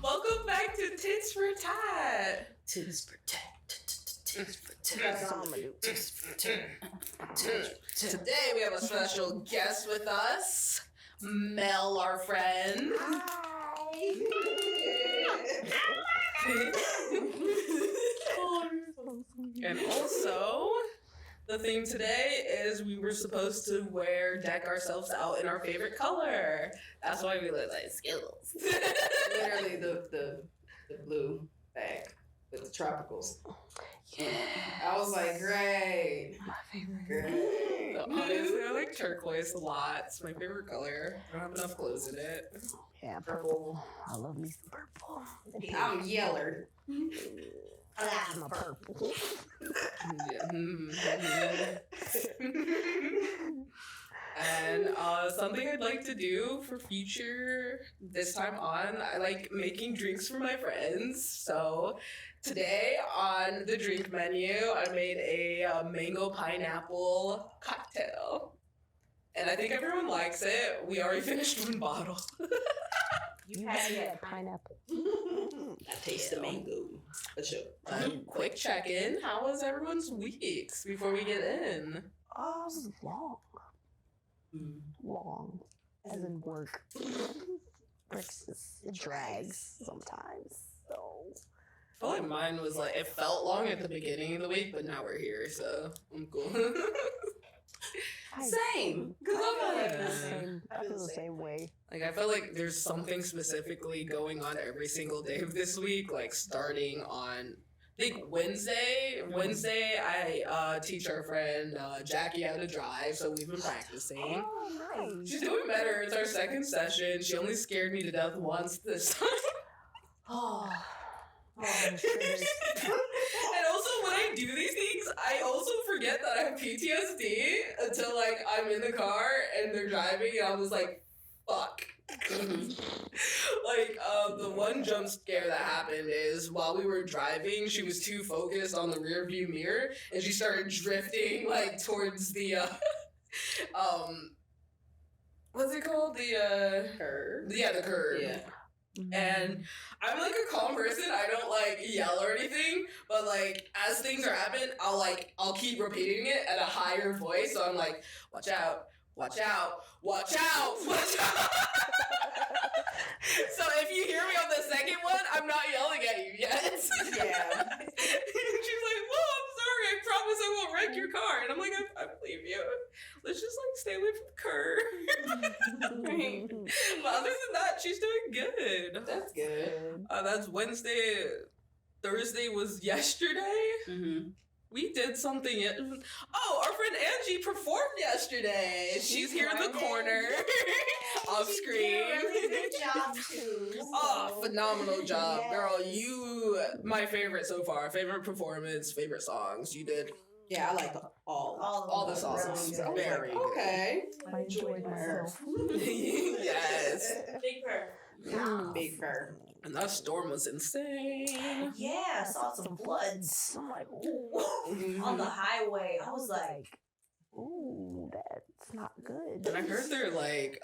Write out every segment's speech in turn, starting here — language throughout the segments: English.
Welcome back to Tits for Tat. Tits for tat. Tits for That's tat. all I'm gonna do. Tits for tat. Today we have a special guest with us, Mel, our friend. And also, the theme today is we were supposed to deck ourselves out in our favorite color. That's why we look like Skittles. Literally the blue bag with the tropicals. Yeah. I was like, great. My favorite. Great. Honestly, I like turquoise a lot. It's my favorite color. I don't have enough clothes in it. Yeah, purple. I love me some purple. I'm yeller. I'm a purple. And something I'd like to do for future this time on, I like making drinks for my friends. So today on the drink menu, I made a mango pineapple cocktail. And I think everyone likes it. We already finished one bottle. You had pineapple. I taste the mango. For sure. Quick check-in. How was everyone's weeks before we get in? Oh, it was long. Long. As in work. It drags sometimes. So. I feel like mine was like, it felt long at the beginning of the week, but now we're here, so I'm cool. Same. Cause I feel the same way. Like, I feel like there's something specifically going on every single day of this week, like starting on, I think Wednesday, I teach our friend Jackie how to drive, so we've been practicing. Oh, nice. She's doing better. It's our second session. She only scared me to death once this time. Oh. And also, when I do these things, I also forget that I have PTSD until, like, I'm in the car and they're driving and I'm just like, fuck. Like, the one jump scare that happened is while we were driving, she was too focused on the rear view mirror and she started drifting, like, towards the, what's it called? The, curve. Yeah, the curb. Yeah. And I'm like a calm person. I don't like yell or anything, but like as things are happening, I'll keep repeating it at a higher voice. So I'm like, watch out, watch out, watch out, watch out. So if you hear me on the second one, I'm not yelling at you yet. Yeah. She's like, well, I'm sorry. I promise I won't wreck your car. And I'm like, I believe you. Let's just like stay away from the curb. Right. But other than that, she's doing good. That's good. That's Wednesday. Thursday was yesterday. Mm-hmm. We did something. Oh, our friend Angie performed yesterday. She's here in the corner, off screen. Good job too. Oh, phenomenal job, girl. You, my favorite so far. Favorite performance, favorite songs. You did Yeah, I like all the songs. Very good. Okay. I enjoyed myself. Yes. Big purr. Big purr. And that storm was insane. Yeah, I saw some floods I'm like, ooh. on the highway. I was like, Ooh, that's not good. And I heard they're like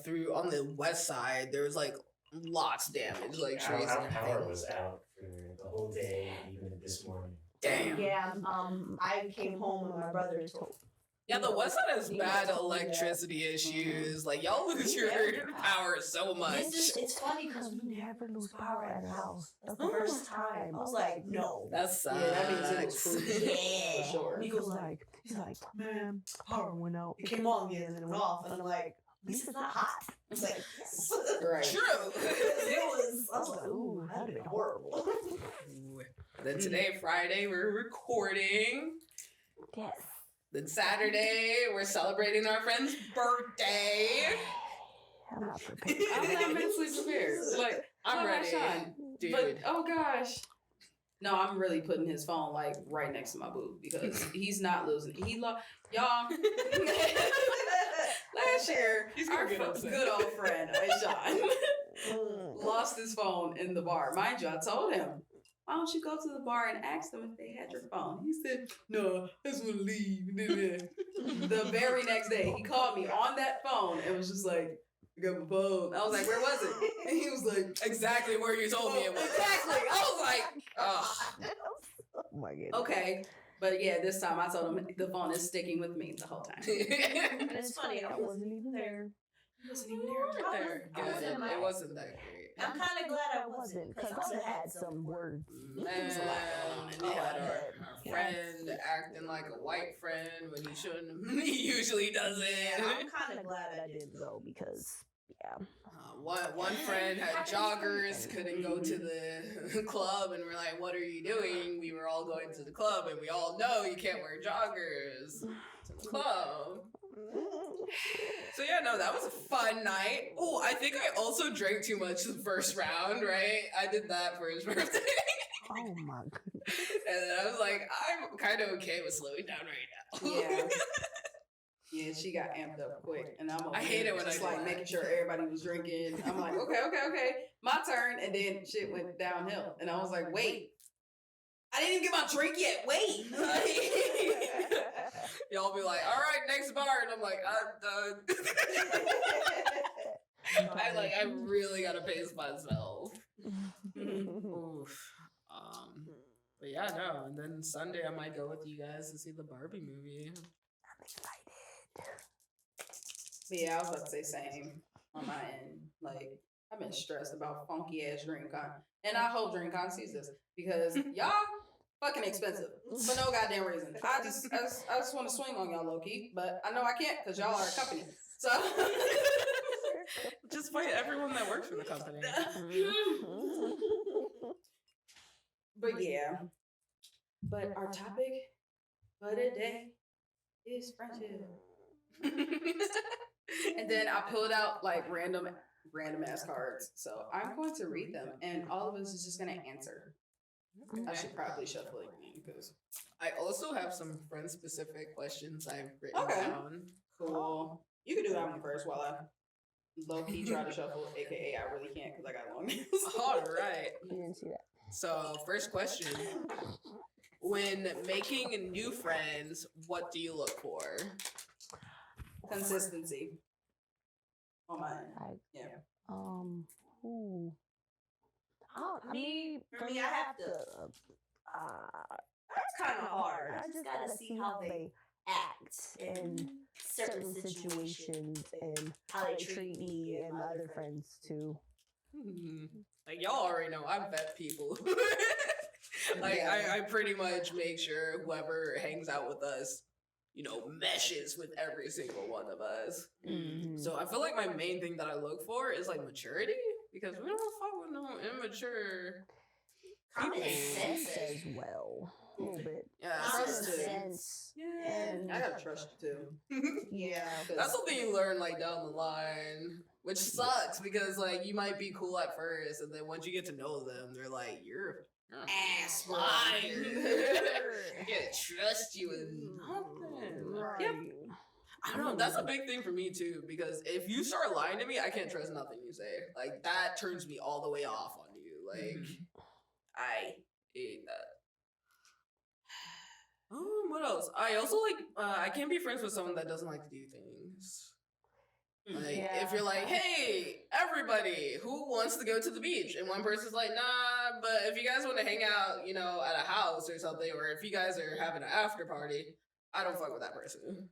through on the west side there was like lots of damage, like trees Our and power everything. was out for the whole day, even this morning. Damn. yeah, I came home and my brother told Yeah, the west side has bad electricity issues. Like y'all lose your power so much. it's funny Because because we never lose power at our house. That's the the first first time. I was like, no. That sucks. Yeah, that means it was crucial. Yeah. For sure. He was like, he's like, man, power went out. it came on again and then it went off. And I'm like, at least it's not hot. It's like, yes. Right. True. I was like, ooh, that'd have been horrible. Then today, Friday, we're recording. Yes. Then Saturday, we're celebrating our friend's birthday. I'm not prepared. I'm not mentally prepared. Like, I'm oh, ready. Sean. Dude. But, oh gosh. No, I'm really putting his phone like right next to my boob because he's not losing. Y'all. Last year, He's gonna our get upset. good old friend Sean lost his phone in the bar. Mind you, I told him, why don't you go to the bar and ask them if they had your phone? He said, no, I just want to leave. The very next day, he called me on that phone and was just like, I got my phone. I was like, where was it? And he was like, Exactly where you told me it was. Exactly. I was like, oh. Oh my goodness. okay. But yeah, this time I told him the phone is sticking with me the whole time. And it's funny, I wasn't even there. wasn't even There, I was good. in my- It wasn't that great. I'm kind of glad I wasn't, because I would have had some words. Man, a lot going on in we there. had our friend acting like a white friend when he shouldn't. He usually doesn't. I'm kind of glad I didn't go, because, yeah. One friend had joggers, couldn't go to the club, and we're like, "What are you doing?" We were all going to the club, and we all know you can't wear joggers to the club. So yeah, no, that was a fun night. Oh, I think I also drank too much the first round, right? I did that for his birthday. Oh my goodness. And then I was like, I'm kind of okay with slowing down right now. Yeah. Yeah, she got amped up quick, and I'm over I hate here it when I just do like that. making sure everybody was drinking. I'm like, okay, my turn, and then shit went downhill, and I was like, wait, I didn't even get my drink yet. Wait, Y'all be like, all right, next bar. And I'm like, I'm done. I really gotta pace myself. Oof. But yeah, no. And then Sunday I might go with you guys to see the Barbie movie. I'm excited. But yeah, I was about to say same on my end. Like, I've been stressed about funky ass DreamCon, and I hope DreamCon sees this because y'all fucking expensive for no goddamn reason. I just want to swing on y'all low key, but I know I can't because y'all are a company. So Just fight everyone that works for the company. But yeah. But our topic for today is friendship. And then I pulled out like random ass cards. So I'm going to read them and all of us is just gonna answer. I should probably shuffle it again because I also have some friend specific questions I've written Okay. down. cool. You can do that one first while I low key try to shuffle, aka I really can't because I got long nails. All right. You didn't see that. So, first question. When making new friends, what do you look for? Consistency. On my end. Yeah. Ooh. I mean, for me, I have to. That's kind of hard. I just gotta see how they act in certain situations and how they treat me and my other friends too. Like, y'all already know I vet people. Like, Yeah. I pretty much make sure whoever hangs out with us, you know, meshes with every single one of us. Mhm. So I feel like my main thing that I look for is like maturity, because we don't fuck with no immature Common people. sense as well, a little bit. Yeah, Common trust trust. it. sense. I gotta trust you too. Yeah. That's something you learn like down the line, which sucks because like you might be cool at first, and then once you get to know them, they're like, you're an Ass, bro. liar. I can't trust you with nothing. Right. Yep. I don't know. That's a big thing for me too, because if you start lying to me, I can't trust nothing you say. Like that turns me all the way off on you. Like I hate that. What else? I also like. I can't be friends with someone that doesn't like to do things. Like if you're like, hey, everybody, who wants to go to the beach? And one person's like, nah, but if you guys want to hang out, you know, at a house or something, or if you guys are having an after party, I don't fuck with that person.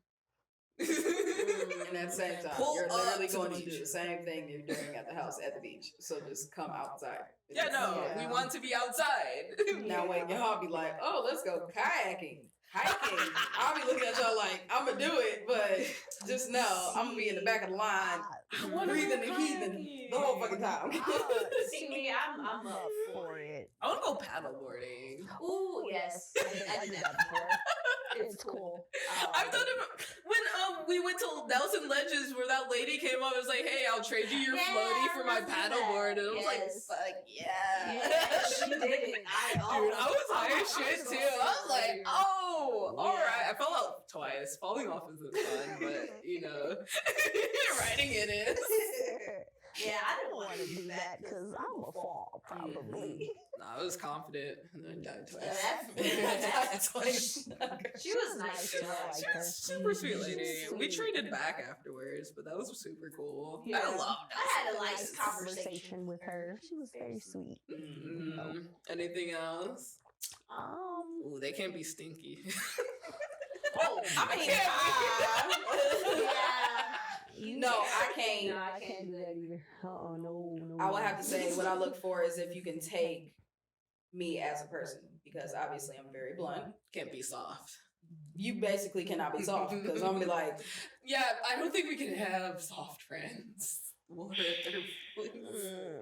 And at the same time, Pull you're up literally to the going to beach. do the same thing you're doing at the house at the beach. So just come outside. Yeah, no, we Yeah. want to be outside. Now when y'all be like, oh, let's go kayaking, hiking, I'll be looking at y'all like, I'm gonna do it, but just know I'm gonna be in the back of the line, breathing and heaving the whole fucking time. See me, I'm up for it. I want to go paddleboarding. Ooh, yes. I did that before. It's cool. I've done it when we went to Nelson Ledges, where that lady came up and was like, "Hey, I'll trade you your Yeah, floaty I for my remember paddleboard," that. and I was Yes. like, "Fuck yeah!" Yeah, she did it. Dude, I was high as shit too. I was like, "Oh, all right." I fell out twice. Falling off isn't fun, but you know, riding it is. Yeah, I didn't want to do that because I'm a fall probably. I was confident and then died twice. That's twice. She was nice to I us. like her. Super sweet lady. She's We sweet. traded back afterwards, but that was super cool. Yeah. I loved I had a that. nice conversation with her. She was very sweet. Anything else? Ooh, they can't be stinky. Oh, I mean, yeah. no, I can't. No, I can't do that either. No. I would have to say what I look for is if you can take me as a person, because obviously I'm very blunt. Can't be soft. You basically cannot be soft because I'm gonna be like, Yeah, I don't think we can have soft friends. We'll hurt their feelings.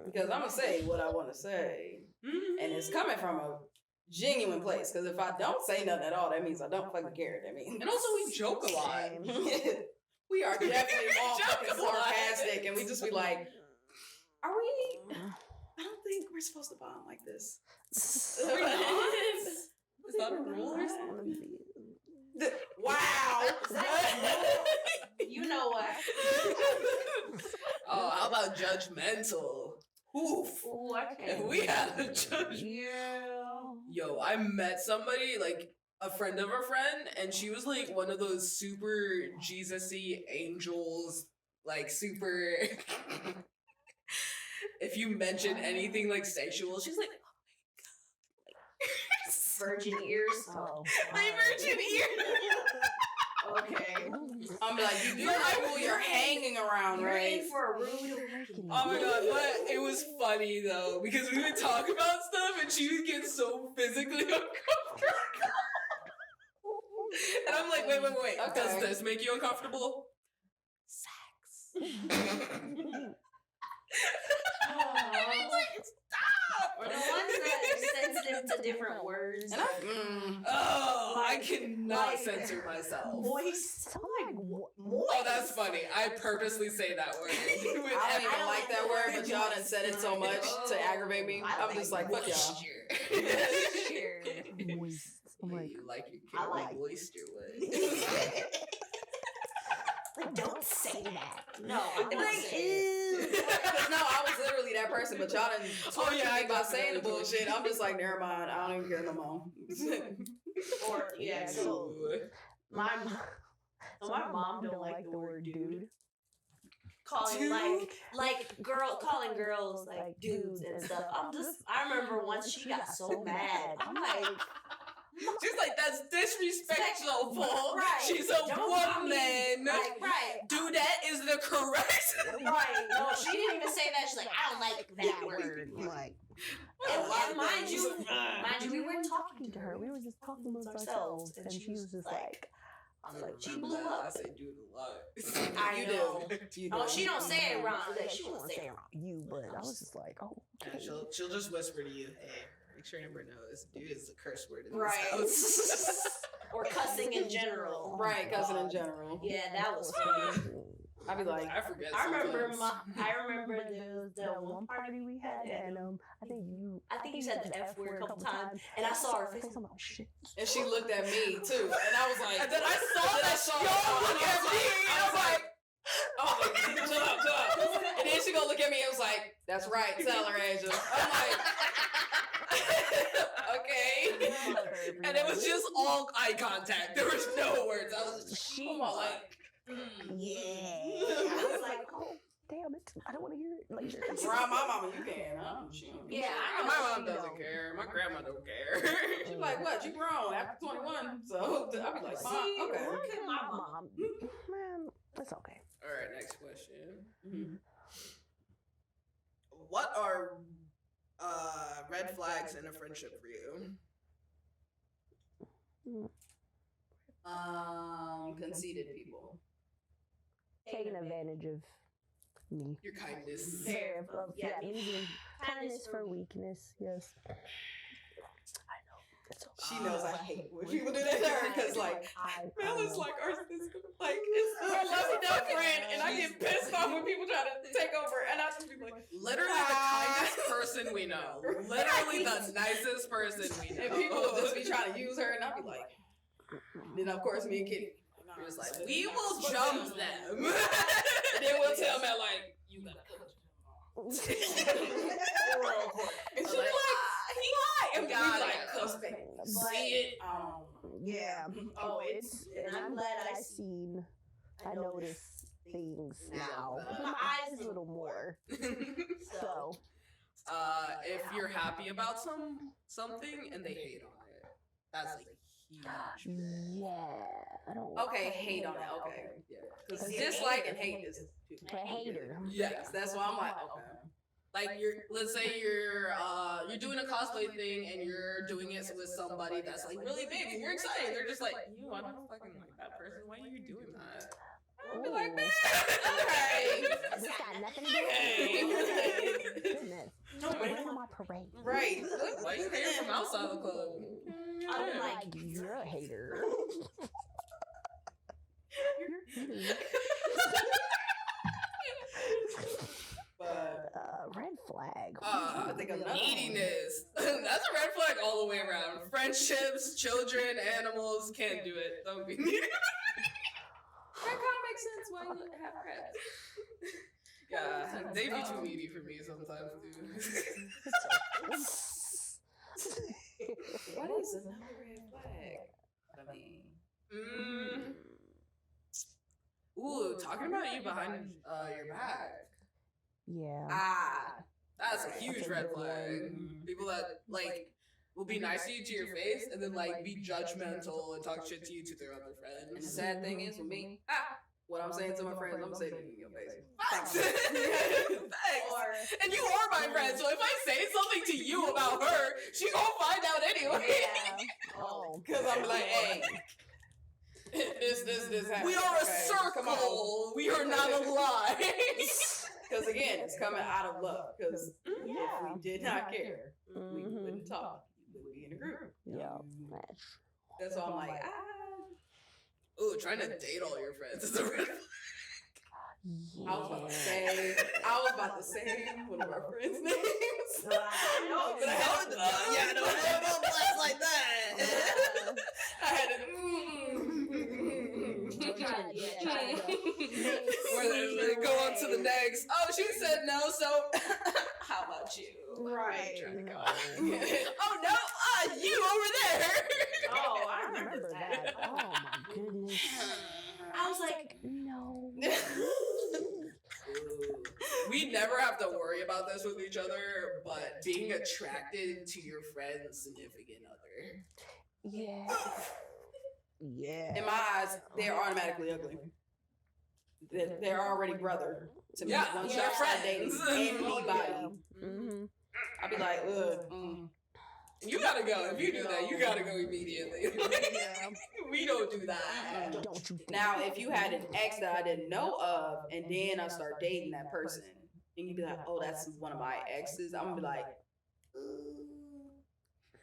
because I'm gonna say what I want to say, and it's coming from a genuine place. Because if I don't say nothing at all, that means I don't fucking care. That means, And also, we joke a lot. we are definitely all Joke fucking a lot. sarcastic, and we just be like, are we? I don't think we're supposed to bond like this. Are we not? Is that a rule or something? Wow. You know what? Oh, how about judgmental? Oof. Ooh, I If can't. we had a judge. Yeah. Yo, I met somebody, like a friend of a friend, and she was like one of those super Jesus-y angels, like super. If you mention anything like sexual, she's like, Virgin ears. Oh, my virgin ear. Okay. I'm like, you do know who you're hanging around, You're right? in for a rude awakening. Oh my god, but it was funny though, because we would talk about stuff and she would get so physically uncomfortable. And I'm like, wait, Okay. does this make you uncomfortable? Or the ones that are sensitive to different words. And Oh, I Like- cannot like- censor myself. Moist. I'm like, moist. Oh, that's funny. I purposely say that word. I don't even don't like that like word, the but y'all done said it so much to aggravate me. I I'm just like, fuck y'all. Moist. I'm like, You like your I kid like- moist or what? like, don't say that. No, I I'm don't like, say it. ew. No, I was literally that person, but y'all done tortured yeah, I me by saying the definitely bullshit. I'm just like, never mind. I don't even care no more. Or yeah, so My my mom don't like the word dude. Calling Dude? like calling girls like dudes and stuff. I remember once she got so mad. I'm like, She's like, that's disrespectful. Right. She's a Don't call me- woman. like, right, Dudette is the correct. right. No, she didn't even say that. She's like, I don't like that word. Like, And mind you, we were talking to her. We were just talking amongst ourselves, and she was just like, I was like, she blew up. I say dude a lot. I You know. do. You Oh, do. she don't say it wrong. Like, she she won't won't say say it it around you, but I was just like, oh, Yeah, okay. she'll just whisper to you, hey, make sure Amber knows dude is a curse word in Right. this house. Or cussing in general. Right, cousin in general. Yeah, that was funny. I'd be like, I forget. I remember sometimes. there was that the one party we had, and I think you said the F word a couple times, and I saw her face. I'm like, oh shit. and she looked at me too, and I was like, And then I saw that y'all look at me. I was like, chill out. And then she gonna look at me and was like, that's right, tell her, Angel. I'm like, okay. And it was just all eye contact. There was no words. I was She come on, like, yeah. I was like, oh, damn it. I don't want to hear it later. Around my mama, you can. She don't Yeah, I know my she mom doesn't care. My grandma don't care. She's like, what? You grown after 21. So I'll be like, See, Mom, okay. look at my mom. Mom, man, it's okay. All right, next question. Mhm. What are red flags in a friendship for you? Conceited people. Taking advantage of me. Your kindness. Very, yeah, Yeah, using kindness for weakness, yes. I know. It's okay. She knows I hate when people do that to her because, like, Mel is like, it's her lovey-dovey friend, and I get pissed off when people try to take over, and I just be like, Literally the kindest person we know. Literally the nicest person we know. and people will just be trying to use her, and I'll be like, then of course me and Kitty, We're just like, we will jump them. and then we'll tell Mel like, you gotta coach them. clothes. And she's like, why? and Got we it. like, cause they see it. Yeah. Oh, it's. And I'm glad I notice things now. that. My eyes a little more. So. If you're happy about something and they hate on it, that's like huge. Yeah. I don't. Okay, hate on it. Okay. Yeah. Because dislike and hate is A hater. Yes, That's why I'm like, okay. like let's say you're doing a cosplay thing and you're doing it with somebody that's like really big and you're excited. They're just like, I don't fucking like that person. Why are you doing that? I'll be like, man, okay. This got nothing to do with it. Goodness. Don't rain on my parade. right. Why you hating from outside the club? I'm like, You're a hater. But Red flag. I think I'm not. Neediness. That's a red flag all the way around. Friendships, children, animals, can't do it. Don't be needy. That kind of makes sense why you have pets. Yeah, they be too needy for me sometimes, too. What is another red flag? I mean, Ooh, talking about you behind your back. Yeah. That's a huge red flag. People that, like, will be nice to you to your face and then, like, be judgmental and talk shit to you to their other and the friends. sad thing is with me, what I'm saying to my friends, I'm saying it in your face. Facts. Facts. And you are my friend, so if I say something to you about her, she gonna find out anyway. Oh. Because I'm like, hey, this happened. We are a Okay, come on. circle. We are not a lie. Because again, it's coming out of love. Because Yeah. if we did not care, we Mhm. wouldn't talk. We would be in a group. Yeah. That's why I'm like, Ooh, trying to date all your friends is a red flag. I was about to say one of our friends' names. no, But I had to, don't blast like that. I had to, Where they go on to the next. Oh, she said no, so how about you? Right. Trying to go. Oh no, you over there. Oh, I remember that. Oh my goodness. I was like, No. We never have to worry about this with each other, but being attracted to your friend's significant other. Yeah. Yeah. In my eyes, they're automatically ugly. They're already brother to me. Yeah, Once they're y'all start friends. dating anybody, Mm-hmm. I'd be like, ugh. You gotta go. If you do that, you gotta go immediately. We don't do that. Don't you think? Now, if you had an ex that I didn't know of, and then I start dating that person, and you'd be like, oh, that's one of my exes, I'm gonna be like,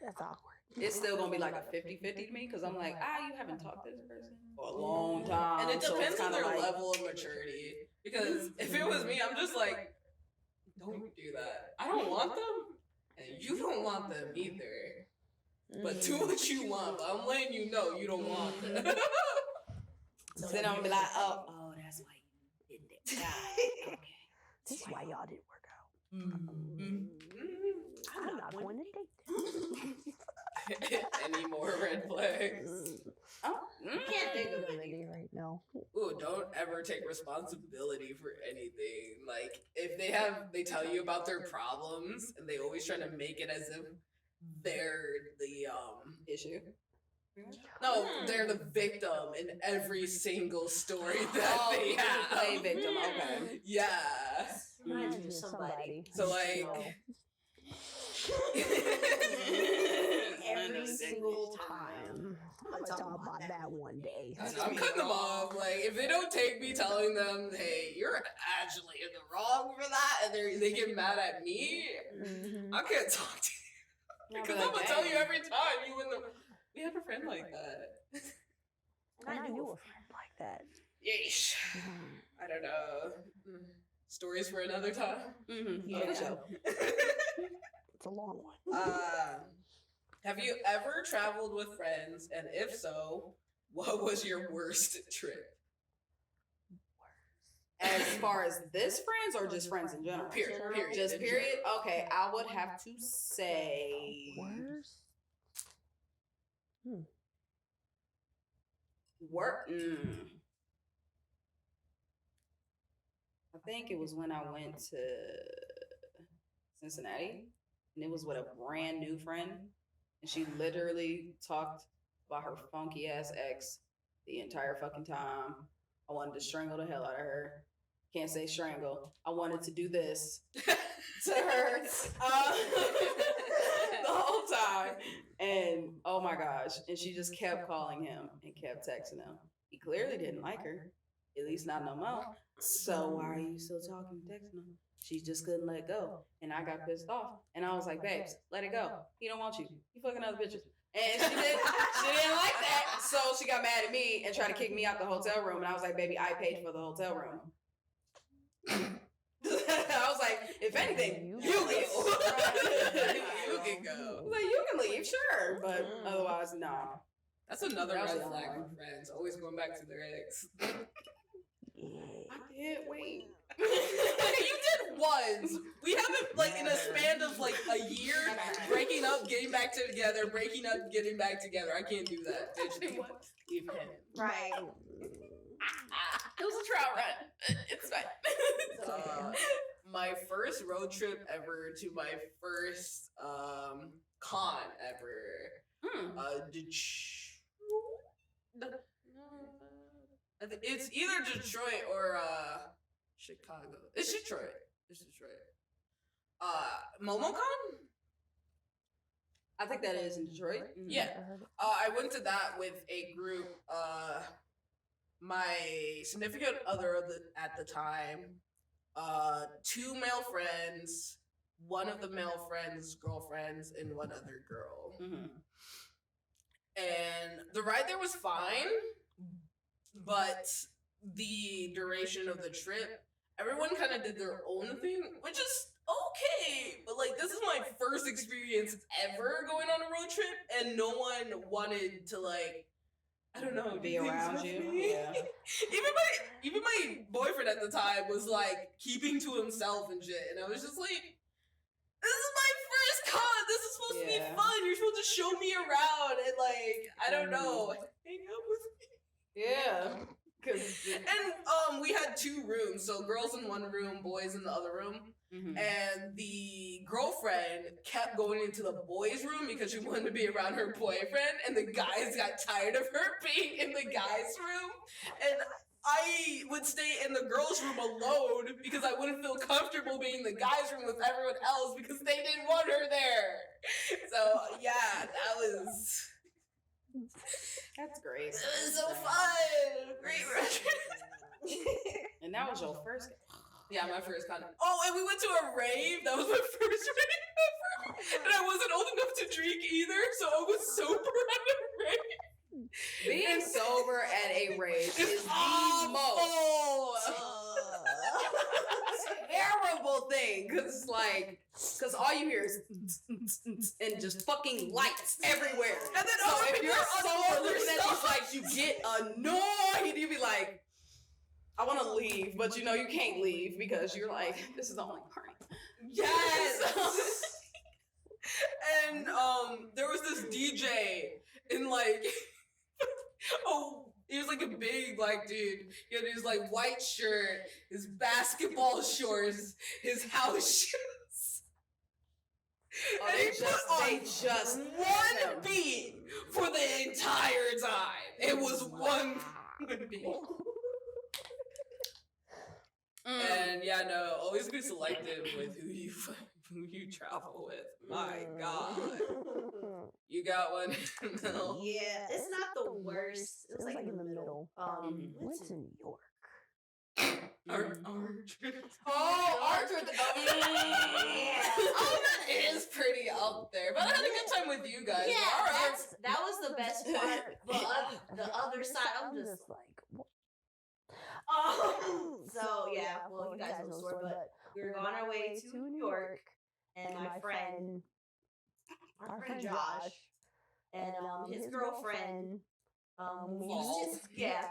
That's awkward. it's still gonna be like a 50-50 to me, because I'm like, you haven't talked to this person for a long time. And it so it's depends on kinda their like, level of maturity. Because if it was me, I'm just like, don't do that. I don't want them, and you don't want them either. But do what you want. But I'm letting you know you don't want them. So then I'm gonna be like, oh, that's why you didn't date. Okay. This is why y'all didn't work out. Mm-hmm. I'm not going to date them. Any more red flags? Can't think of any. Any right now. Ooh, don't ever take responsibility for anything. Like if they tell you about their problems and they always try to make it as if they're the Issue. no, they're the victim in every single story that they you have. play victim. Okay. Yeah. reminds me of somebody. So like Every single time. I'm gonna talk about that one day. I'm cutting them off. Like if they don't take me telling them, hey, you're actually in the wrong for that, and they get mad at me, I can't talk to you. Because I'm gonna tell you every time you in the. We have a friend like that. And I knew a friend like that. Yeesh. I don't know. Stories for another time. Yeah. For sure. It's a long one. Have you ever traveled with friends? And if so, what was your worst trip? As far as this friends or just friends in general? Period. Period. Just in period? general. Okay, I would have to say Worst? work. I think it was when I went to Cincinnati, and it was with a brand new friend, and she literally talked about her funky ass ex the entire fucking time. I wanted to strangle the hell out of her. Can't say strangle. I wanted to do this to her the whole time. And oh my gosh. And she just kept calling him and kept texting him. He clearly didn't like her, at least not no more. So why are you still talking and texting him? She just couldn't let go. And I got pissed off. And I was like, babes, let it go. He don't want you. You fucking other bitches. And she didn't like that. So she got mad at me and tried to kick me out the hotel room. And I was like, baby, I paid for the hotel room. I was like, if anything, you leave. You can go. Like, you can leave, sure. But otherwise, no. That's another That was red a flag long with friends. Always going back to their ex. I did, wait. You did once. We haven't, like, in a span of like a year, breaking up, getting back together, breaking up, getting back together. I can't do that. Bitch, leave him. Right. It was a trial run. It's fine. My first road trip ever to my first con ever. It's either Detroit or Chicago. It's Detroit. MomoCon? I think that is in Detroit. Yeah. I went to that with a group. My significant other at the time, 2 male friends, one of the male friends' girlfriends, and one other girl. Mm-hmm. And the ride there was fine, but the duration of the trip, everyone kind of did their own thing, which is okay. But like, this is my first experience ever going on a road trip, and no one wanted to like, I don't know, Be do things around with you. me. Yeah. even my boyfriend at the time was like keeping to himself and shit, and I was just like, this is my first con. This is supposed to be Yeah. fun. You're supposed to show me around and like, I don't know, hang out with me. Yeah. And we had 2 rooms, so girls in one room, boys in the other room. Mm-hmm. And the girlfriend kept going into the boys' room because she wanted to be around her boyfriend, and the guys got tired of her being in the guys' room. And I would stay in the girls' room alone because I wouldn't feel comfortable being in the guys' room with everyone else because they didn't want her there. So yeah, that was. That's great. It was so fun. Great road trip. And that was your first. Yeah, my first con. Oh, and we went to a rave. That was my first rave ever. And I wasn't old enough to drink either, so I was sober at a rave. Being sober at a rave is It's the most awful. terrible thing. Cause all you hear is and just fucking lights everywhere. And then So other if people you're are on sober other looking at these stuff. lights, you get annoyed. You be like, I want to leave, but you know you can't leave because you're like, this is the only party. Yes. And there was this DJ in like, oh, he was like a big black dude. He had his like white shirt, his basketball shorts, his house shoes. Oh, And they he put just on one beat for the entire time. It was one beat. And yeah, no, always be selective with who you travel with. My God, you got one? No. Yeah, it's not the worst. It was like in the middle. Went to New York. Our Oh, our trip. Oh, that is pretty out there. But I had a good time with you guys. Yeah, All right. that was the best part. But the other side, I'm just like, what? so yeah, well, you guys know the story, but we were on our way to New York, and my friend, our friend Josh, and his girlfriend, Falls. yeah,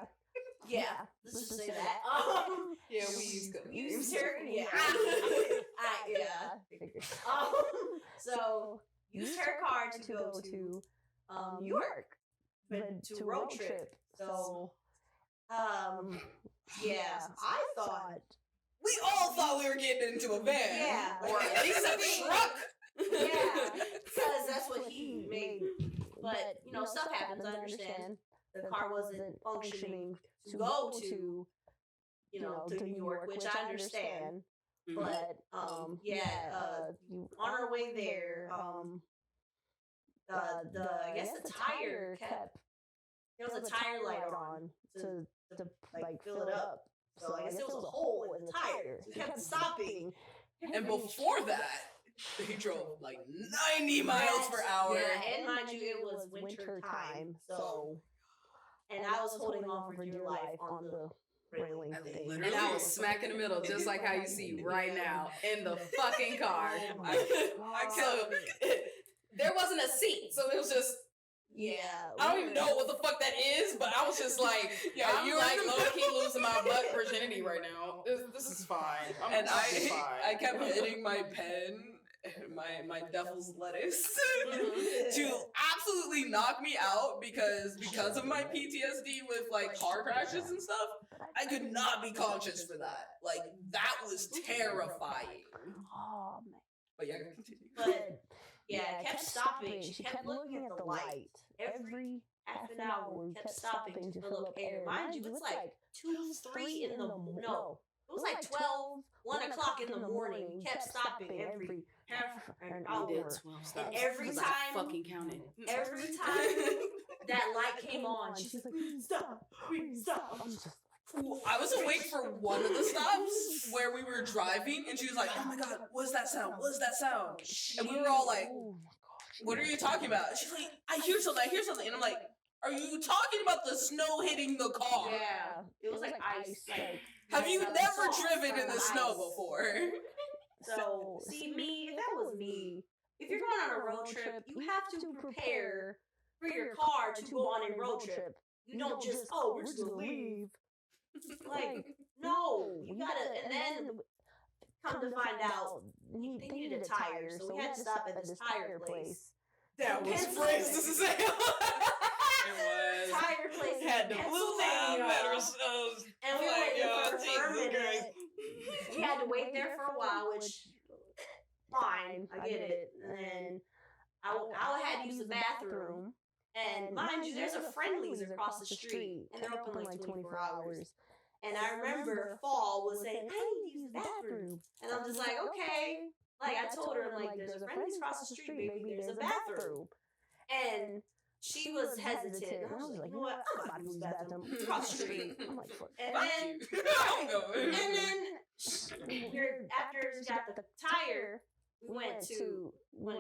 let's just say that. Yeah, we Yeah. Figured. So used her car to go to New York, but to a road trip. So, yeah, I thought. We all thought we were getting into a van. Yeah. Or at least a truck. Yeah, because that's what he made. But, you know, stuff happens, I understand. The car wasn't functioning to go to, you know, to New York, which I understand. But, on our way there, I guess the tire kept, there was a tire light on to like fill it up. So I guess there was a hole in the tire. So we kept stopping. And before that, he drove like 90 miles per hour. Yeah, and mind you, it was winter time. So, and I was holding on for dear life on the railing thing. And I was smack in the middle, just like how you see right now in the fucking car. So there wasn't a seat, so it was just. Yeah. I don't even know what the fuck that is, but I was just like, I'm you're like in the low key losing my butt virginity right now. This is fine. And fine. I kept hitting my pen, my devil's lettuce, to absolutely knock me out because of my PTSD with like car crashes and stuff. I could not be conscious for that. Like that was terrifying. Oh man. But yeah, continue. But yeah, it kept stopping. She kept looking at the light. Every half an hour, we kept stopping to fill up air. Mind you, it's like 2, 3 in the no. It was like 12, 1 o'clock in the morning. We kept stopping every half an hour. And every time, fucking counted. Every time that light came on, she's like, stop, stop. I'm just I was awake for one of the stops where we were driving, and she was like, "Oh my god, what is that sound? What is that sound?" And we were all like, "What are you talking about?" And she's like, "I hear something. I hear something." And I'm like, "Are you talking about the snow hitting the car?" Yeah, it was like ice. Like, have you never driven in the snow ice before? So, see, me, if that was me, if you're going on a road trip, you have to prepare for your car to go on a road trip. You don't just, we're just gonna leave. Like, no, you gotta, and then come to find out, they needed a tire, so we had to stop at this tire place. That was phrased as a sale. It was. Tire place Had the blue line letters. And we waited for a minute. We had to wait there for a while, which, fine, I get it. And then I had to use the bathroom. And mind you, there's a Friendlies across the street, and they're open like 24 hours. And I remember Fall was saying, I need to use the bathroom. And I'm just like, okay. Like, I told her, I'm like, there's a Friendlies across the street, baby, there's a bathroom. And she was hesitant. And I was like, you know what, I'm about to use the bathroom across the street. I'm like, and then after we got the tire, we went to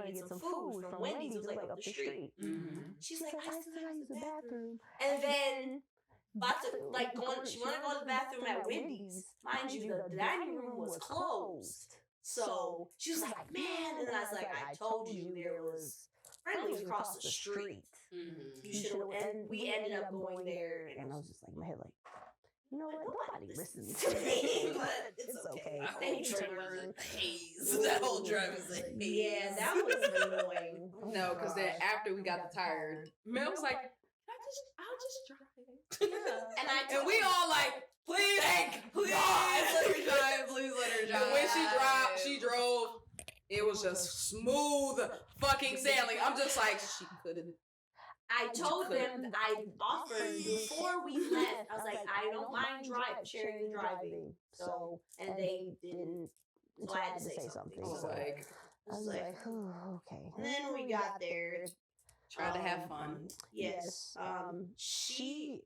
get some food from Wendy's. It was like up the street. Mm-hmm. She's like, I still gotta use the bathroom. And then she wanted to go to the bathroom at Wendy's. Mind you, the dining room was closed. So she was like, man. And then I was like, I told you there was Friendlies across the street. Mm-hmm. You should have. And we ended up going there. and I was just like in my head, like, you know what? Nobody listens to me, but it's okay. That They whole triggered. drive was a haze. That whole drive was a haze. Yeah, that was annoying. No, because then after we got the tire, Mel was like, I'll just drive. Yeah. And we all like, please, Please let her drive. Please let her drive. And when she drove, it was just smooth fucking sailing. I'm just like, she couldn't. I told them, I offered before we left, I was like, I don't mind sharing driving. So, and they didn't, so I had to say something. I was So like, I was like, oh, okay. and then we got there. try to have fun. Yes. She,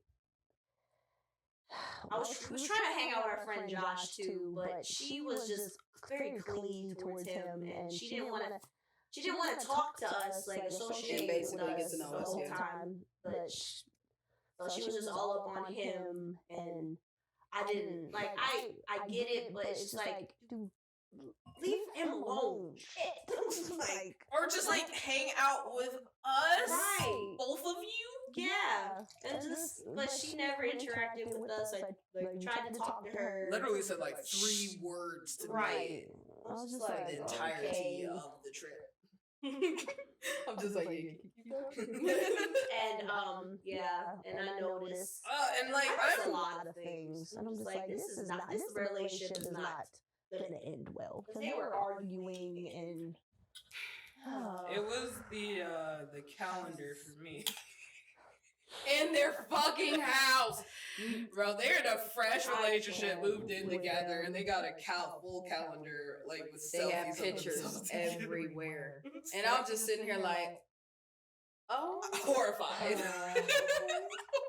I we was trying to hang out with our friend Josh too, but she was just very clean towards him, and she didn't want to talk to us, like associate And with basically get us to know the us, whole yeah. time. But so she was just all up on him, and I didn't like. I get it, but it's just like, dude, leave him alone. Shit. like, Or just like hang out with us, Right. both of you. Yeah, and just but she never interacted with us. I like tried to talk to her. Literally said like 3 words to Right. I was just me like, the entirety okay. of the trip. I'm just like, yeah. And and I noticed And like That's I'm a lot of things. And I'm just like, this relationship is not gonna end well. Because they were arguing and it was the calendar for me. In their fucking house. Bro, they're in a fresh relationship, can't moved in with together, them. and they got a full calendar, like with They have selfies of pictures themselves. everywhere. And I'm just sitting here like, oh. Horrified.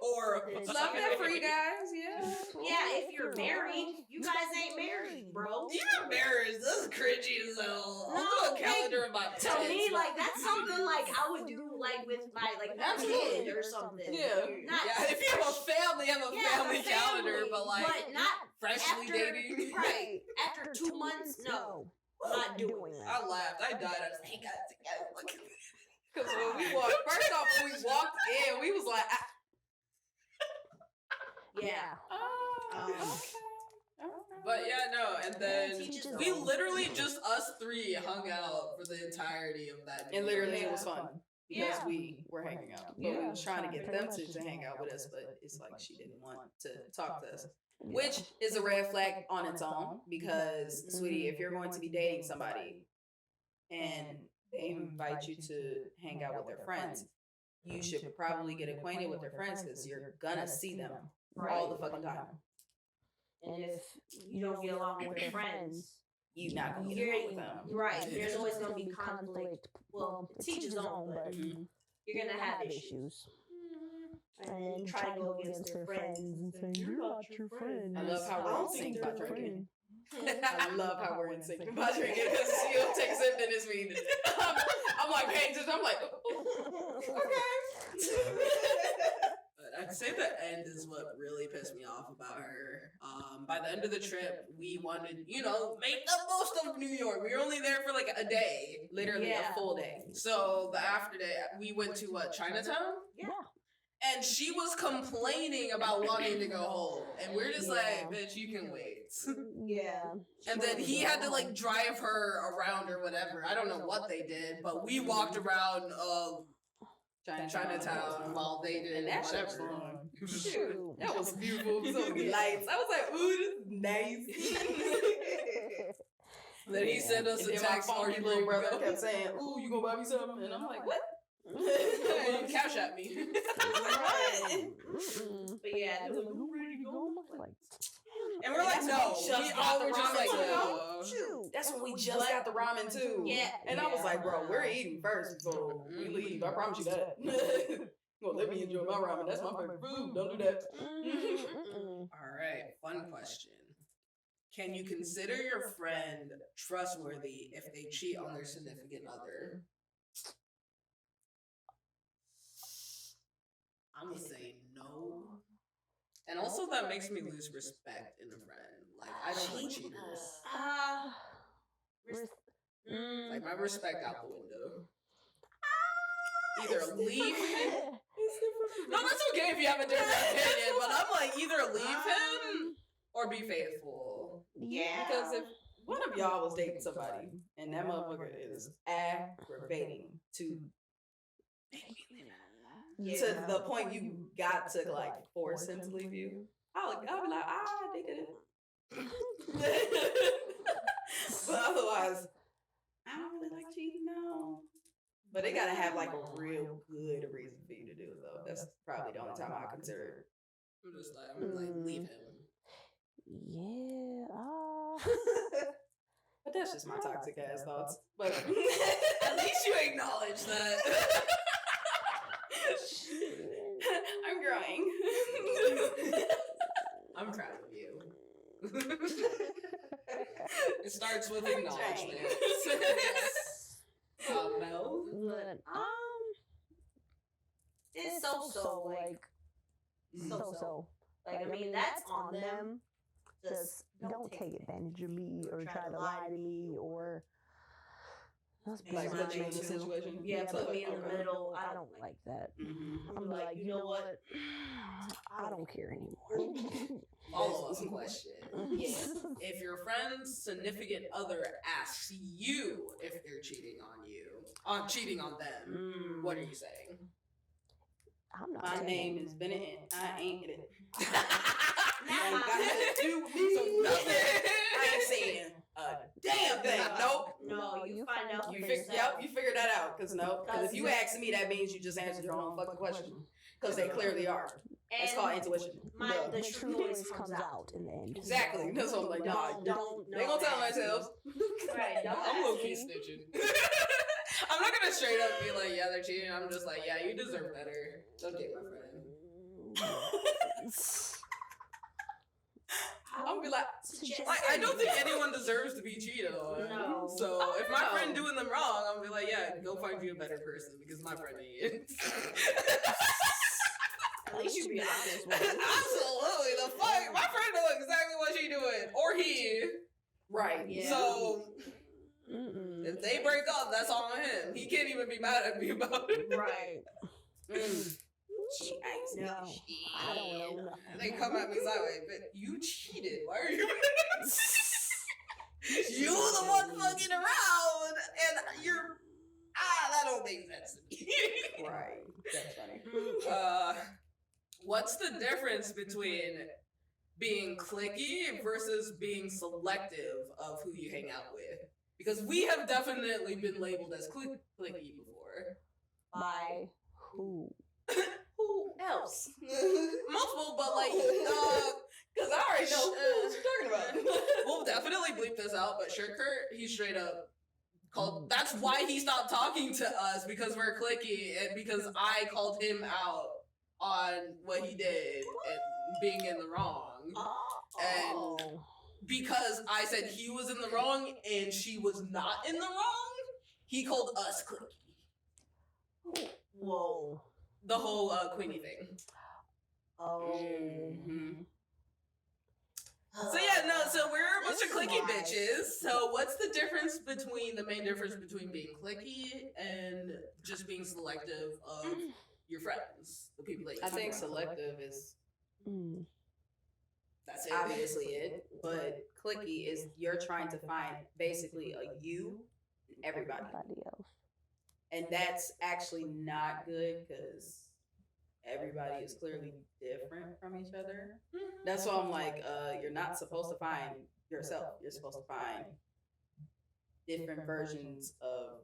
Horrified. Love that for you guys, yeah. yeah, if you're married, you guys ain't married, bro. You're embarrassed. This is cringy as hell. No, I'll do a calendar of my To me, like that's something like I would do like with my like Absolutely. kid or something. Yeah. Not Yeah, if you have a family, have a yeah, family the calendar, family, but like but not freshly after- dating. right after 2 months. No, not doing that. I laughed. I died. I was like, hey guys, look at this. Because when we walked, first off, when we walked in, we was like, Yeah. oh, But yeah, no, and then Teaches we them. literally just us 3 hung out for the entirety of that. And literally, day. it was fun. Because Yeah. we were hanging out. But we was trying to get them to hang out with us, but it's like she didn't want to talk to us. Which is a red flag on its own because, sweetie, if you're going to be dating somebody and they invite you to hang out with their friends, you should probably get acquainted with their friends because you're gonna see them all the fucking time. And if you don't get along with your friends, You're not gonna get You're- along with them. Right. There's always gonna be conflict. Well, teach his own, but Mhm. you're gonna have issues. And then try to go against their friends and say, you're not your friend. I love how we're I in don't sync think about they're drinking. friends. I love how we're in sync about drinking because she'll take a sip and it's me. I'm like paying attention. I'm like, okay. But I'd say the end is what really pissed me off about her. By the end of the trip, we wanted, make the most of New York. We were only there for like a day. Literally Yeah. a full day. So the after day, we went to Chinatown? Yeah. And she was complaining about wanting to go home. And we're just like, bitch, you can wait. Yeah. And then he had to like drive her around or whatever. I don't know what they did, but we walked around Chinatown while they did And that shit was whatever. fun. Shoot. That was beautiful. So many lights. I was like, ooh, this is nice. Then he sent us And a then my text. funky "Are you little ready to brother go?" kept saying, ooh, you gonna buy me something? And I'm like, what? Well, cash at me. But yeah, They're like, who ready to go? I'm like, And we're like, no. We all were just like, no. shoot. That's when we just got the ramen too. Yeah. And I was like, bro, we're eating first before we leave. I promise you that. Well, let me enjoy my ramen. That's my favorite food. Don't do that. All right, fun question. Can you consider your friend trustworthy if they cheat on their significant other? I'm gonna say no. And also, that makes me lose respect in a friend. Like, I don't like cheaters. Like, my respect out the window. Either leave him. No, that's okay if you have a different opinion, but I'm like, either leave him or be faithful. Yeah. Because if one of y'all was dating somebody and that motherfucker is aggravating to the point you got to like force him to leave you, I'll be like, they did it. But otherwise, I don't really like cheating, no. But they gotta have like a real good reason for you to do it though. That's probably the only time I consider it. I'm like, leave him. Yeah. But that's just my toxic ass thoughts. But At least you acknowledge that. I'm growing. I'm proud of you. It starts with acknowledgement. Mel? But, it's so like so. Like I mean, that's on them. Just don't take advantage of me or try to lie to me or let's be Like, put you in a honest. situation. Yeah, put me in the Okay. middle. I don't like that. Mhm. I'm like, you know what? I don't care anymore. Follow up question. Yes. If your friend's significant other asks you if they're cheating on them, what are you saying? I'm not My saying name it. is Bennett and I ain't it. So Ain't got nothing to do with me. nothing. I ain't saying a damn thing. Nope. No, you find out You for figured, yourself. yep, you figured that out. Cause if you ask me, that means you just answered your own fucking question. Cause they clearly are. It's called intuition. The The truth truth always always comes out in the end. Exactly. That's what I'm like, nah, Don't. they gonna tell themselves. Right. Don't I'm low ask key me. snitching. I'm not gonna straight up be like, yeah, they're cheating. I'm just like, yeah, you deserve better. Don't date my friend. I'm gonna be like, I don't think anyone deserves to be cheated on. No. So if my No. friend doing them wrong, I'm gonna be like, yeah, go find you a better person because my friend ain't. At least you be honest with Absolutely, it. the fuck, my friend knows exactly what she doing, or he. right. Yeah. So Mm-mm. if they break up, that's all on him. He can't even be mad at me about it. Right. Mm. No, I don't know. They come at me sideways, but you cheated. Why are you? You the one fucking around, and you're that don't make sense to me. Right. That's funny. What's the difference between being cliquey versus being selective of who you hang out with? Because we have definitely been labeled as cliquey before. By who? Who else? Multiple, but like, Because I already know what you're talking about. we'll definitely bleep this out, but Shirker, he straight up called, that's why he stopped talking to us, because we're cliquey, and because I called him out on what he did and being in the wrong. Oh. Because I said he was in the wrong and she was not in the wrong, he called us cliquey. Whoa. The whole Queenie thing. Oh. Mhm. So yeah, no, so we're a bunch of This is cliquey why. bitches. So what's the difference between, the main difference between being cliquey and just being selective of your friends, the people that you I think hang around? selective is Mm. That's it. obviously it, but clicky is you're trying to find basically a you in everybody. Everybody else. And that's actually not good because everybody is clearly different from each other. That's why I'm like, you're not supposed to find yourself. You're supposed to find different versions of.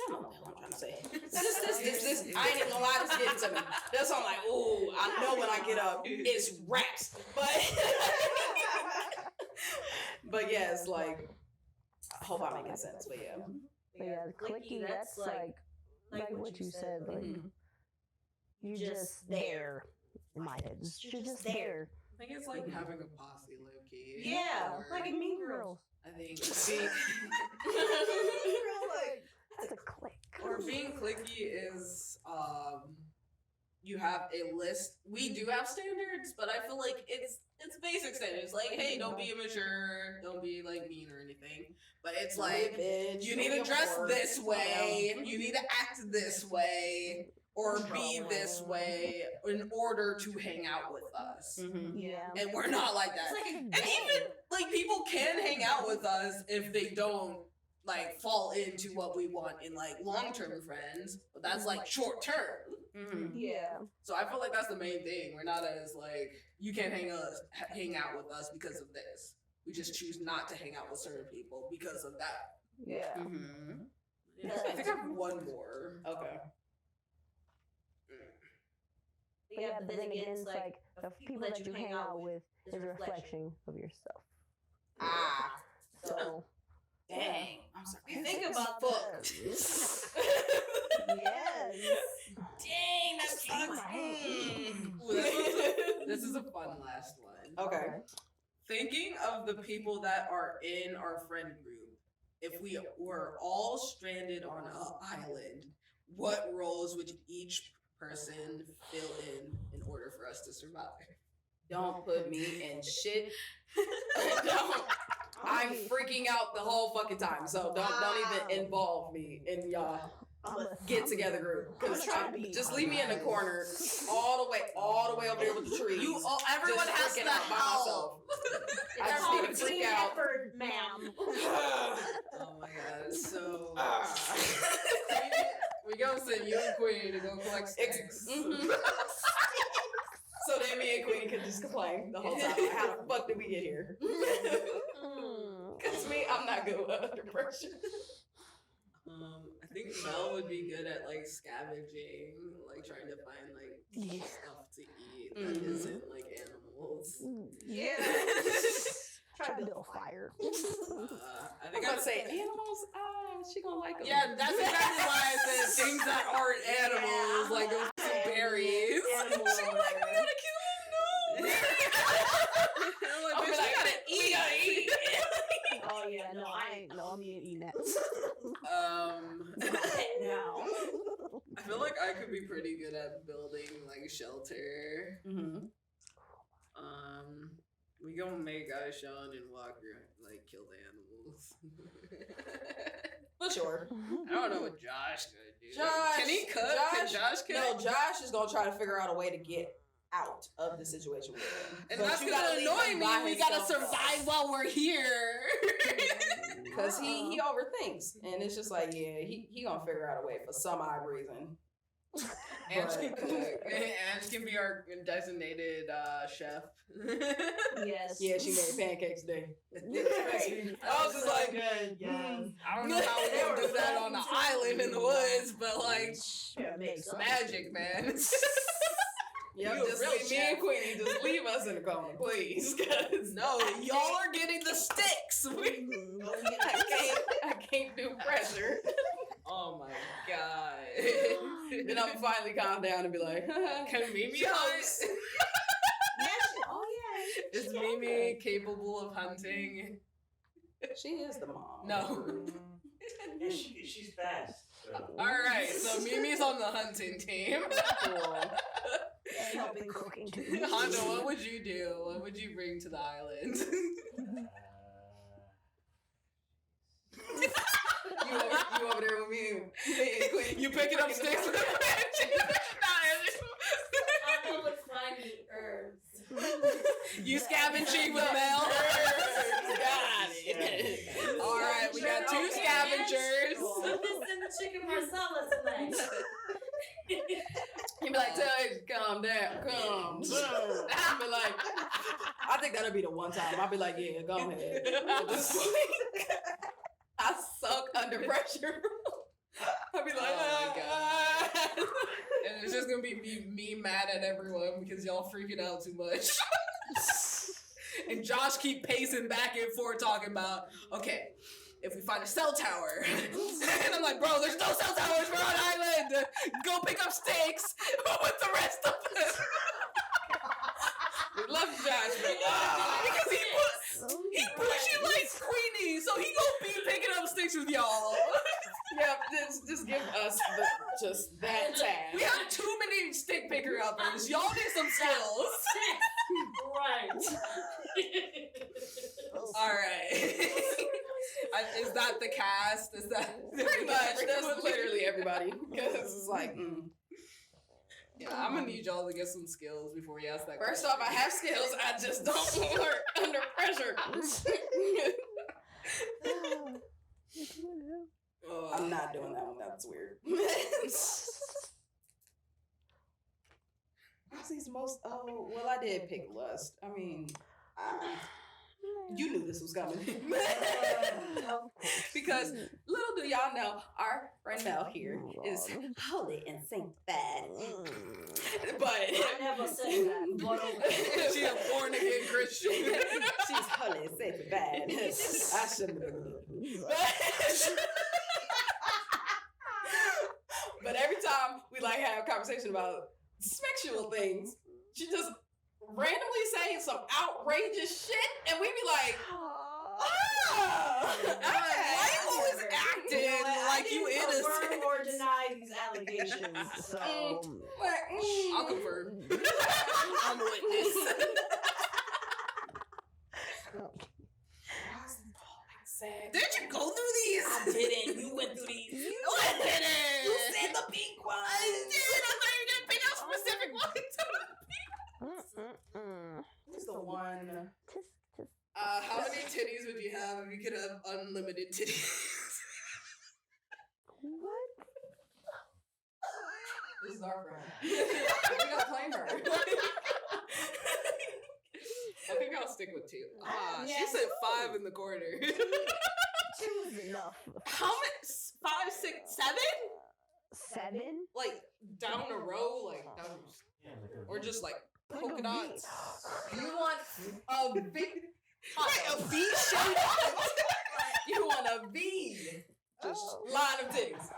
I don't know what I'm trying to say. This, I ain't even gonna lie, this getting to me. That's why I'm like, ooh, I know when I get up, it's raps. But yeah, it's like, I hope I'm making sense, but yeah. But yeah, clicky, that's like what you said. Like, Mhm. you're just there. In my head, you're just there. I think it's like having a posse, low key. Yeah, Or like in Mean Girls. I think being, That's a click. or being cliquey is you have a list. We do have standards, but I feel like it's basic standards. Like, hey, don't be immature, don't be like mean or anything. But it's like, bitch, you need to dress this way, you need to act this way, or be this way in order to hang out with us. Mhm. Yeah. And we're not like that. And even like people can hang out with us if they don't like fall into what we want in like long-term friends, but that's like short-term. Mhm. Yeah. So I feel like that's the main thing. We're not as like, you can't hang out with us because of this. We just choose not to hang out with certain people because of that. Yeah. Mhm. Yeah, I think I have one more. Okay. But yeah, but then again, it's like the people that you hang out with is a reflection of yourself. Ah. So, Dang. I'm sorry. Think about fuck. yes. Dang, that's Ooh, this is a fun last one. Okay. Thinking of the people that are in our friend group, if we were all stranded on an island, what roles would each person fill in order for us to survive? Don't put me in shit I'm freaking out the whole fucking time. So don't even involve me in y'all get together group. Cause just leave me in the corner, all the way over there with the trees. Everyone just has freaking to out by help. myself. I It's just called need to freak team out. effort, ma'am. Oh my god, so we go send you and Queen to go collect sticks. So then me and Queen could just complain the whole time. Like, how the fuck did we get here? Cause me, I'm not good under pressure. I think Mel would be good at like scavenging, like trying to find like stuff to eat that isn't like animals. Yeah. Try to build fire. I I'm think gonna I'd say animals. She gonna like them. yeah, that's exactly why I said things that aren't animals, like those berries. She was like, we gotta kill them, no. I'm like, I'll be bitch, like, we gotta eat. Oh yeah, no, I ain't. No, I'm eating that. No. I feel like I could be pretty good at building like shelter. We gonna make Aishan and Walker like kill the animals. For sure. I don't know what Josh could do. Josh, Can he cook? Can Josh cook? No, Josh is gonna try to figure out a way to get out of the situation we're in. And But that's you gonna gotta leave annoy him me. by We gotta himself, survive while we're here. Cause he overthinks, and it's just like, yeah, he gonna figure out a way for some odd reason. Ange can cook. Ange can be our designated chef. Yes. Yeah, she made pancakes today. I was just like, good. Yes. I don't know how we're gonna do that on the island in the woods, but like, Yeah, makes sense. magic, man. Yep, You a just real leave me chef. and Queenie, just leave us in the corner, please. 'Cause No, y'all are getting the sticks. I can't do pressure. Oh my god. Then I'm finally calm down and be like, Can Mimi Jokes. hunt? Oh yeah. Is Mimi capable of hunting? She is the mom. No. And she's fast. So. Alright, so Mimi's on the hunting team. Cool. And helping cooking too. Hondo, what would you do? What would you bring to the island? You over there with me and Queenie. You picking up sticks with I know it's finding herbs. You scavenging with Mel? Got it. Alright, we got 2 scavengers. Put this in the chicken marsala tonight. He'd be like, tell her to calm down, calm down. I'd be like, I think that'll be the one time. I'll be like, yeah, go ahead. I suck under pressure. I'll be like, Oh my And it's just gonna be me mad at everyone because y'all freaking out too much. And Josh keep pacing back and forth talking about, okay, if we find a cell tower. And I'm like, bro, there's no cell towers, we're on island. Go pick up stakes with the rest of them. we love Josh, but Because he pushy like Queenie, so he gonna be picking up sticks with y'all. yeah, just give us just that task. We have too many stick picker outfits. Y'all need some skills. Right. Alright. Is that the cast? Is that Pretty much, that's literally everybody. Because it's like, Yeah, I'm gonna need y'all to get some skills before we ask that first question. off, I have skills, I just don't work under pressure. I'm not doing that one, that's weird. Rosie's most, well, I did pick lust. I mean, you knew this was coming. Because little do y'all know, our friend Mel here is holy and sanctified. But I never said that. She a born again Christian. she's holy and sanctified. I shouldn't have been. But every time we like have a conversation about sexual things, she just randomly say some outrageous shit, and we be like, Why you always acting like you innocent? Confirm or deny these allegations. So, I'll confirm. I'm a witness. Did you go through these? I didn't. You went through these. No, I didn't. You said the pink one. I did. I thought you were gonna pick out specific ones. Who's the one? Tisk. How many titties would you have if you could have unlimited titties? What? This is our friend. We gotta claim her. I think I'll stick with 2. Ah, Yes. she said 5 in the corner. 2 is enough. How many? 5, 6, 7? 7? Like down a row, like down, Yeah, like a or just like Like polka a dots. You want a V? Right, a V shape. You want a V? Just Oh. line of titties.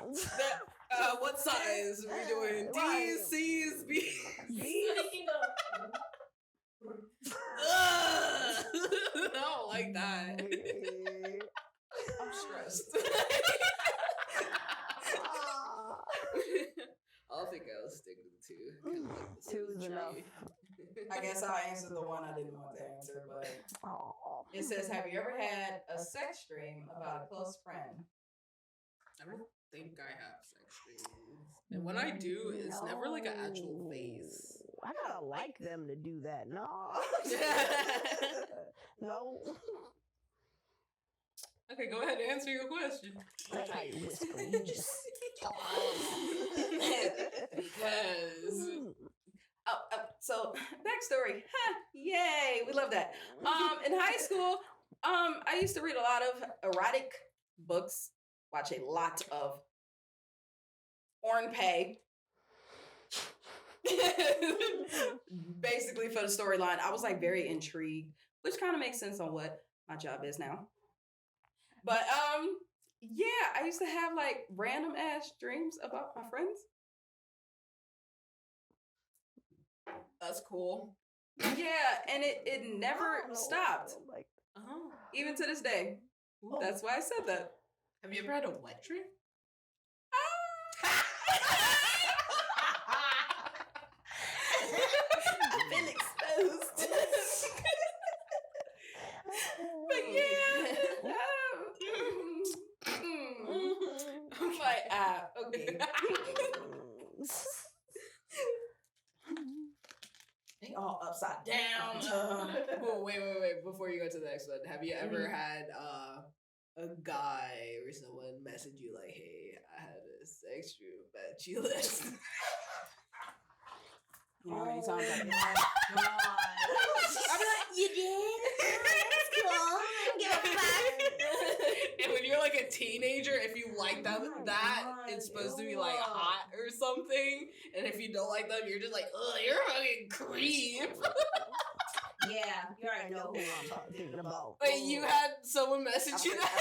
What size are we doing? Right. D's, C's, B's. Speaking of, Ugh. I don't like that. I'm stressed. I'll think I'll stick with 2. Kind of like the 2 is symmetry. enough. I guess I'll answer the one I didn't want to answer, but Aw. it says, have you ever had a sex dream about a close friend? I don't think I have sex dreams. And when I do, it's never like an actual phase. I gotta like them to do that. No. No. Okay, go ahead and answer your question. That's how you whisper. You just. Because So backstory. Yay, we love that. In high school, I used to read a lot of erotic books, watch a lot of Ornpay. Basically for the storyline, I was like very intrigued, which kind of makes sense on what my job is now. But yeah, I used to have like random ass dreams about my friends. that's cool. Yeah, and it never stopped, Like, Oh. even to this day. That's why I said that. Have you ever had a wet dream? Been exposed. But yeah. I'm like, okay. They all upside down. Whoa, wait. Before you go to the next one, have you ever had a guy or someone message you like, hey, I had a sex dream about you last night? You know how many times I've been I'll be like, you did? That's cool. Give a fuck. And when you're like a teenager, if you like them, it's supposed to be like hot or something. And if you don't like them, you're just like, ugh, you're a fucking creep. Yeah, you already know who I'm thinking about. Wait, you had someone message you that?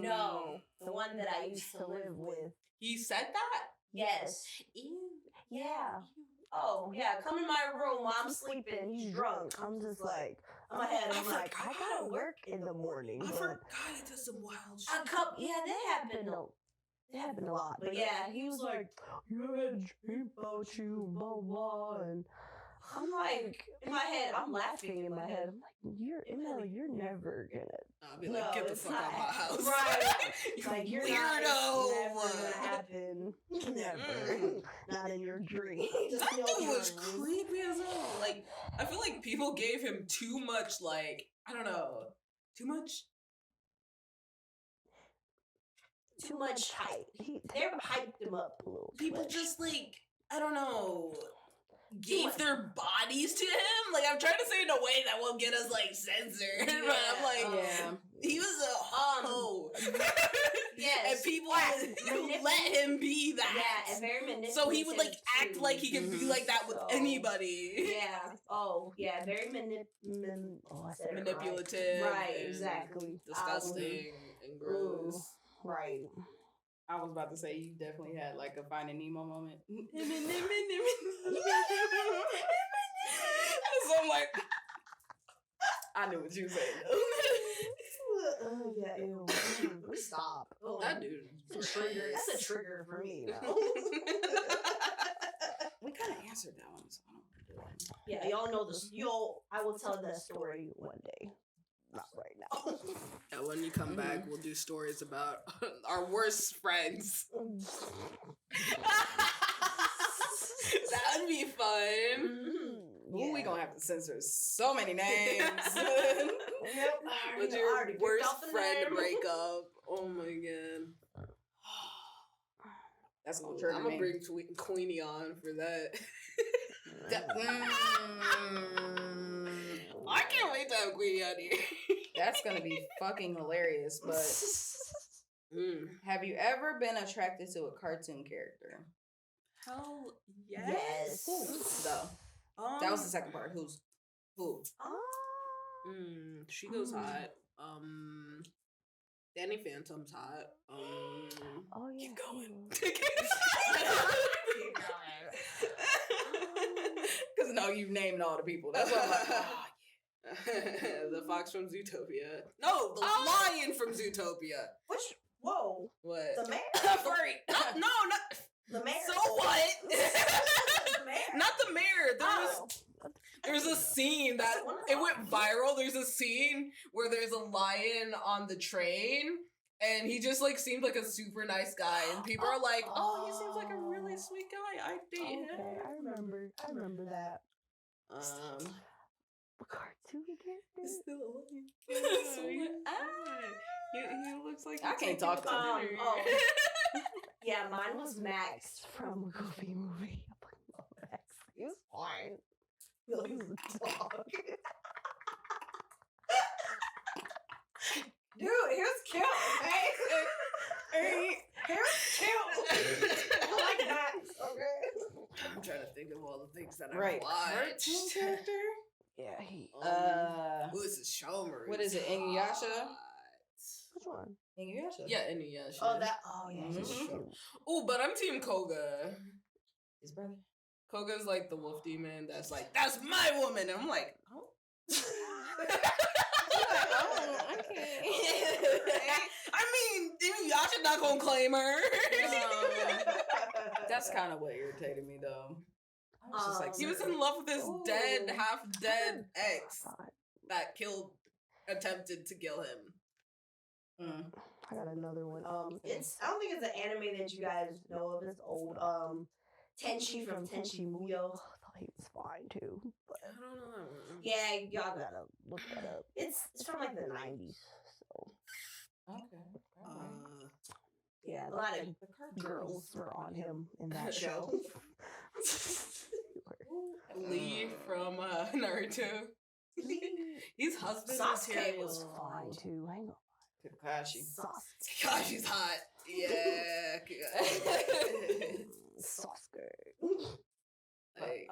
No, the one that I used to live with. He said that? Yes. Ew. Yeah. Oh, yeah. Come in my room while I'm sleeping. He's drunk. I'm just like, I'm ahead. I'm I'm like, I gotta work in the morning. I But forgot he did some wild shit. a couple. Yeah, that happened. it happened a lot. But yeah, he was like, you had a dream about you, blah blah. And I'm like, in my head, I'm laughing in my head. I'm like, you're never gonna. I'll be like, No, get the it's fuck out of my not. house. Right. You Like you're weirdo. not, it's never gonna happen. Never. Not in your dream. That No dude was dreams. creepy as hell. Like, I feel like people gave him too much, like, I don't know, too much. too much hype. He They hyped him up. a little. People much. just, like, I don't know, gave their bodies to him. Like, I'm trying to say it in a way that won't get us, like, censored. But I'm like, Yeah. he was a hoe. Yes. And people Manip- let him be that. Yeah, and very manipulative. So he would, like, act too. like he could be like that with So, anybody. Yeah. Oh, yeah. Very I said it right. Manipulative. Right, and exactly. Disgusting and gross. Right. I was about to say you definitely had like a Finding Nemo moment. So I'm like, I knew what you were saying. Oh, yeah, ew. Stop. Oh, That dude. That's a trigger. That's a trigger for me. Now. We kind of answered that one, so I don't know. Yeah, y'all know this. I will tell that story. Story one day. Yeah, when you come back, we'll do stories about our worst friends. That would be fun. Ooh, we gonna have to censor so many names. What's your worst friend breakup? Oh my god. That's gonna trigger I'm gonna me. bring Queenie on for that. I can't wait to have Queenie on here. That's gonna be fucking hilarious. But have you ever been attracted to a cartoon character? Hell Yes. So that was the second part. Who's who? She goes hot. Danny Phantom's hot. Oh yeah. Keep going. Because no, you've named all the people. That's why I'm like, oh, The fox from Zootopia. No, the lion from Zootopia. Which? Whoa. What? The mayor. furry. No, not. The mayor. So what? The mayor. Not the mayor. Oh. There's a scene that it went viral. There's a scene where there's a lion on the train, and he just like seemed like a super nice guy, and people are like, "Oh, he seems like a really sweet guy. I'd date him." Okay, I remember that. A cartoon character. He's still a lion. He looks like I can't talk to him. Yeah, mine was was Max Max. from a Goofy movie. I fucking love Max. He was fine. He was a dog. Dude, he was cute. He was cute. I like that. Okay. I'm trying to think of all the things that I Right. watched. Cartoon character? Yeah, he. Who is this Shomer? What is it, Inuyasha? Which one? Inuyasha. Yeah, Inuyasha. Oh, that. Oh, yeah. He's Mhm. cute. Oh, but I'm Team Koga. His brother. Koga's like the wolf demon that's like, that's my woman. And I'm like, oh. I mean, Inuyasha not gonna claim her. That's kind of what irritated me, though. I was just like, He was in love with his dead, Ooh. half dead ex that attempted to kill him. I got another one. It's. I don't think it's an anime that you guys know of. It's old. Tenchi from Tenchi Muyo. I thought he was fine too. But I don't know that one. Yeah, y'all I got. gotta look that up. It's from like the 90s. So okay. yeah, A lot of girls were on him in that show. Lee from Naruto. He's husband Sasuke material. was Fine too. Hang on. Kakashi. Sasuke. God, she's hot. Yeah. Sasuke. Like,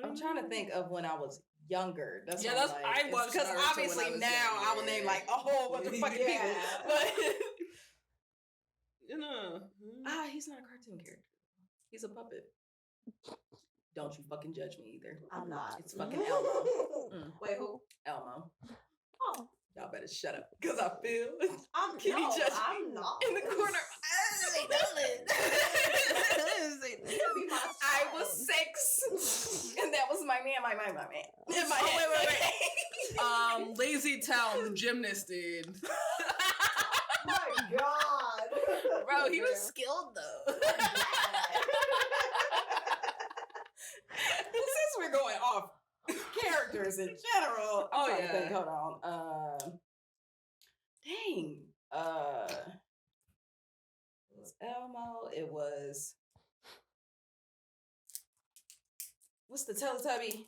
I'm trying to think of when I was younger. That's Yeah, what that's- I'm like. I watched because Naruto when obviously I was now I will younger. name like a whole bunch of fucking Yeah. people. But you know. he's not a cartoon character. He's a puppet. Don't you fucking judge me either. I'm not. It's fucking Elmo. Wait, who? Elmo. Oh, Y'all better shut up. Because I feel I'm Can you no, judge I'm not. in the corner. I was 6. And that was my man. In my head. Wait. Lazy Town gymnast dude. My God. Bro, he was skilled though. Since we're going off characters in general. I'm trying to think, hold on. Dang. It was Elmo. It was. What's the Teletubby?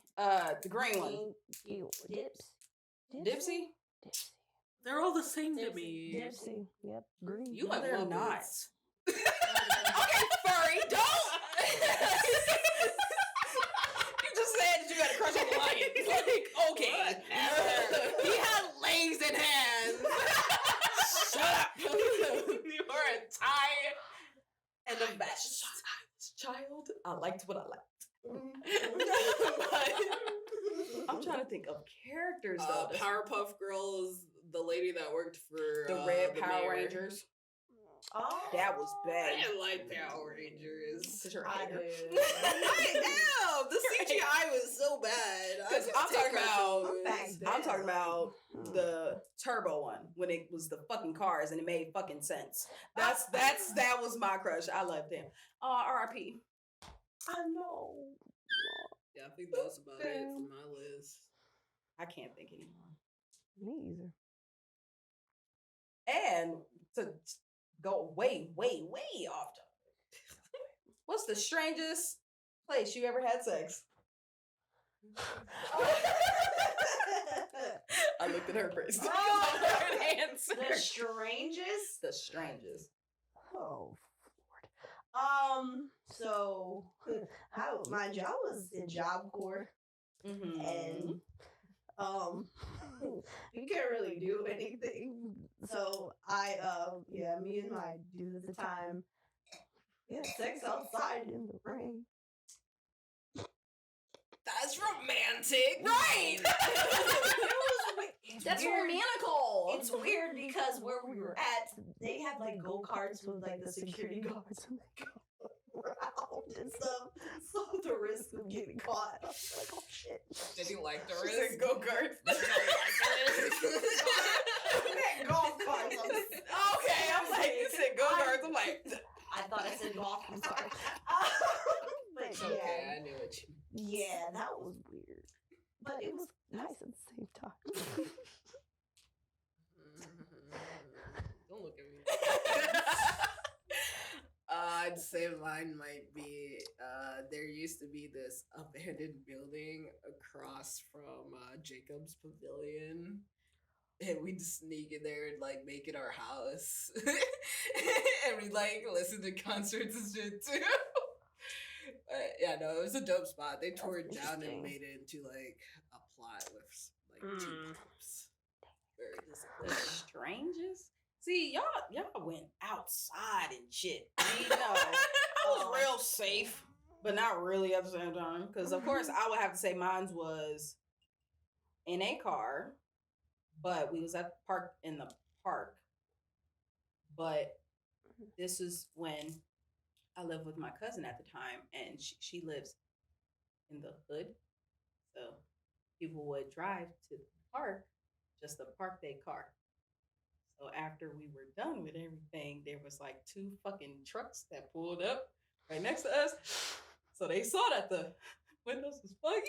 The green one. Dips. Dipsy? They're all the same to me. Dipsy. Yep. Green. You No, like they're Muppets. not. Okay, furry, don't. You just said that you had a crush on the lion. Like, okay. He had legs and hands. Shut up. You are a tie and a batch. Child, I liked what I liked. I'm trying to think of characters though. That's- Powerpuff Girls, the lady that worked for the Red Power mayor. Rangers. Oh, That was I bad. didn't like Power Rangers. Cause you're a I hater. do. I am. The CGI was so bad. Because I'm talking about Hmm. the turbo one when it was the fucking cars and it made fucking sense. That was my crush. I loved him. R.I.P. I know. Yeah, I think that's about it for my list. I can't think anymore. Me either. And to go way off topic. What's the strangest place you ever had sex? I looked at her first. Answer. The strangest. The strangest. Oh, So, how mind you, I was in Job Corps, Mm-hmm. and you can't really do anything. So me and my dude at the time, we had sex outside in the rain. That's romantic, right? That's weird. romantical. It's weird because where we were at, They have like go karts with like the security guards and they go around and stuff. So the risk of getting caught, I was like, oh shit. Did you like the She said risk? go-karts. Golf carts. Okay, I'm like, you said go-karts. I'm like, I thought I said golf. I'm sorry. But It's okay, I knew what you yeah, that was weird. But it was nice at the same time. Don't look at me. I'd say mine might be there used to be this abandoned building across from Jacob's Pavilion. And we'd sneak in there and like make it our house. And we'd like listen to concerts and shit too. Yeah, no, it was a dope spot. They tore it down and interesting. made it into like a plot with like 2 pumps. Very the disappointing. strangest? See, y'all went outside and shit. You know, I was real safe, but not really at the same time. Because of course, I would have to say mine was in a car, but we was parked in the park. But this is when I lived with my cousin at the time, and she lives in the hood. So people would drive to the park just to park their car. So after we were done with everything, there was like 2 fucking trucks that pulled up right next to us. So they saw that the windows was foggy.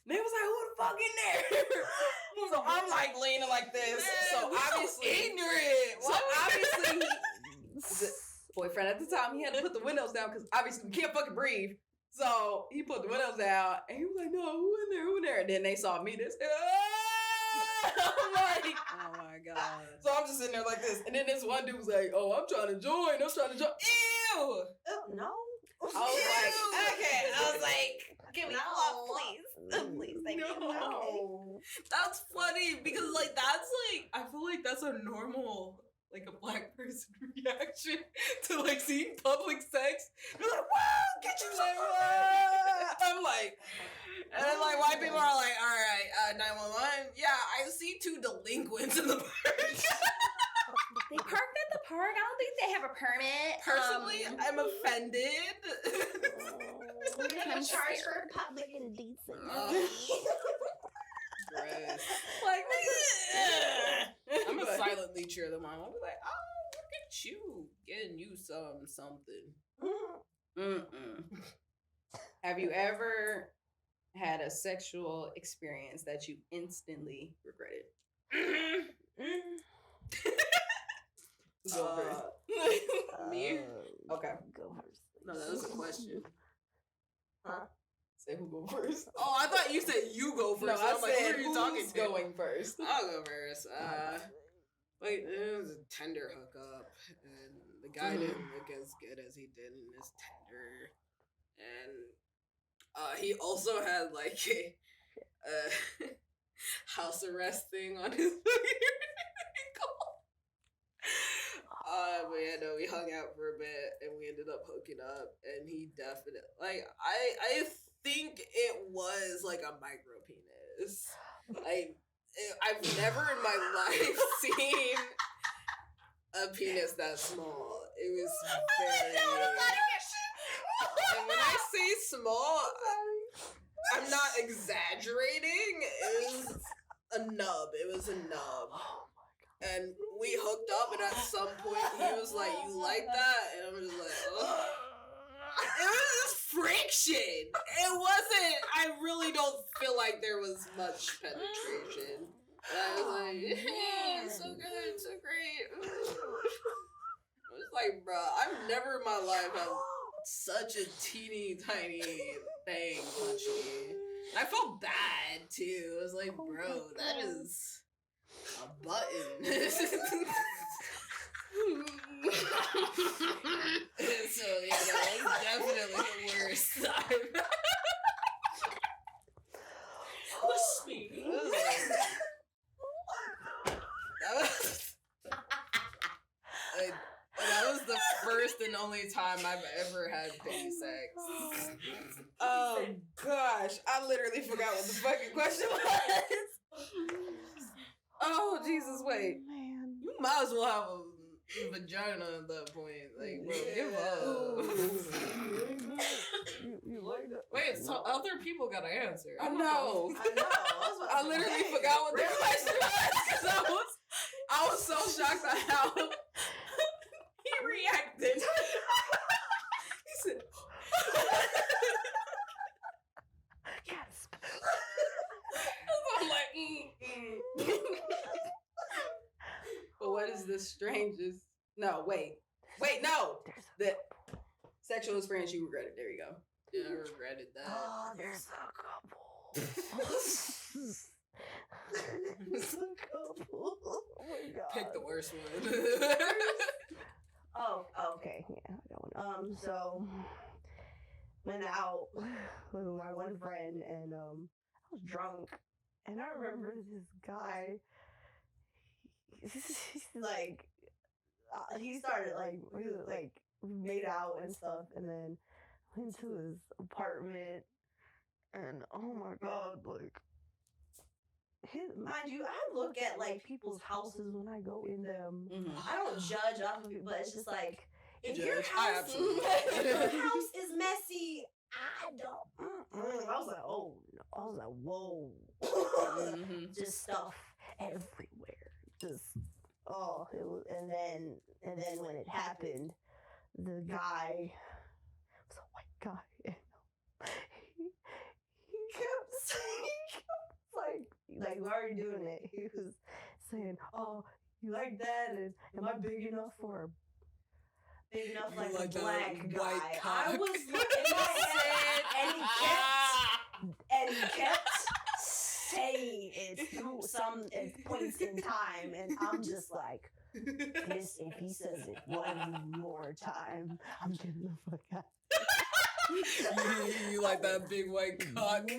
They was like, who the fuck in there? So I'm like leaning like this. So obviously ignorant. So obviously the boyfriend at the time, he had to put the windows down because obviously we can't fucking breathe. So he put the windows down and he was like, no, who in there? Who in there? And then they saw me. They said, I'm like, Oh my god. so I'm just sitting there like this. And then this one dude was like, oh, I'm trying to join. Ew. Oh, no. I was like, okay. I was like, Can we No. pull up, please? Please, thank you. No. That's funny because like that's like I feel like that's a normal like a black person reaction to like seeing public sex. They're like, wow, get you some. I'm like, And then like white people are like, all right, 911. Yeah, I see 2 delinquents in the park. They parked at the park. I don't think they have a permit. Personally, I'm offended. We're gonna I'm charge for public indecency. Gross. like, I'm gonna But- silently cheer them on. I'll be like, oh, look at you getting you something. Mm-mm. Have you ever had a sexual experience that you instantly regretted? Who's going first? Me? Okay. Go first. No, that was a question. Say who go first. Oh, I thought you said you go first. No, I I'm like, said who are you talking who's to? going first. I'll go first. Wait, it was a tender hookup, and the guy didn't look as good as he did in his tender, and he also had like a house arrest thing on his ankle. But yeah, no, we hung out for a bit, and we ended up hooking up, and he definitely like I think it was like a micro penis. I've never in my life seen a penis that small. It was very. And when I say small, I'm not exaggerating. It was a nub. It was a nub. And we hooked up, and at some point he was like, "You like that?" And I'm just like, "Ugh." It was friction. It wasn't. I really don't feel like there was much penetration. And I was like, "Yeah, it's so good, so great." I was like, "Bruh, I've never in my life had such a teeny tiny thing punch me." And I felt bad too. I was like, "Bro, that is a button." So yeah, that was definitely the worst time. Push me. That was the first and only time I've ever had penny sex. Oh gosh, I literally forgot what the fucking question was. Oh Jesus, wait. Man. You might as well have a vagina at that point. Like, bro, give up. You like that? Wait, so other people gotta answer. I know. I literally forgot what the question was because I was so shocked at how he reacted. He said, Gasp. I'm like, But what is the strangest? No, wait, no. There's The sexual experience you regretted. There you go. Yeah, I regretted that. Oh, there's a couple. There's a couple. Oh my god. Pick the worst one. Oh, okay. Yeah, I got one. So went out with my one friend, and I was drunk, and I remember this guy. He's like, he started we made out and stuff, and then went to his apartment, and oh my god, like. Mind you, I look at like people's houses when I go in them. I don't judge off of it, but it's just like if your Judge. I house, absolutely if your do. house is messy, I don't. I was like, oh no. I was like, whoa. Mhm. Just stuff everywhere. Just it was, and then when it happened, the guy was a white guy, and he kept saying, like we're already doing it. He was saying, "Oh, you like that? And am I big enough for Big enough You like, like a that black guy. white I cock. was in my head, and he kept saying it through some points in time, and I'm just like, this, if he says it one more time, I'm getting the fuck out." You like that big white cock?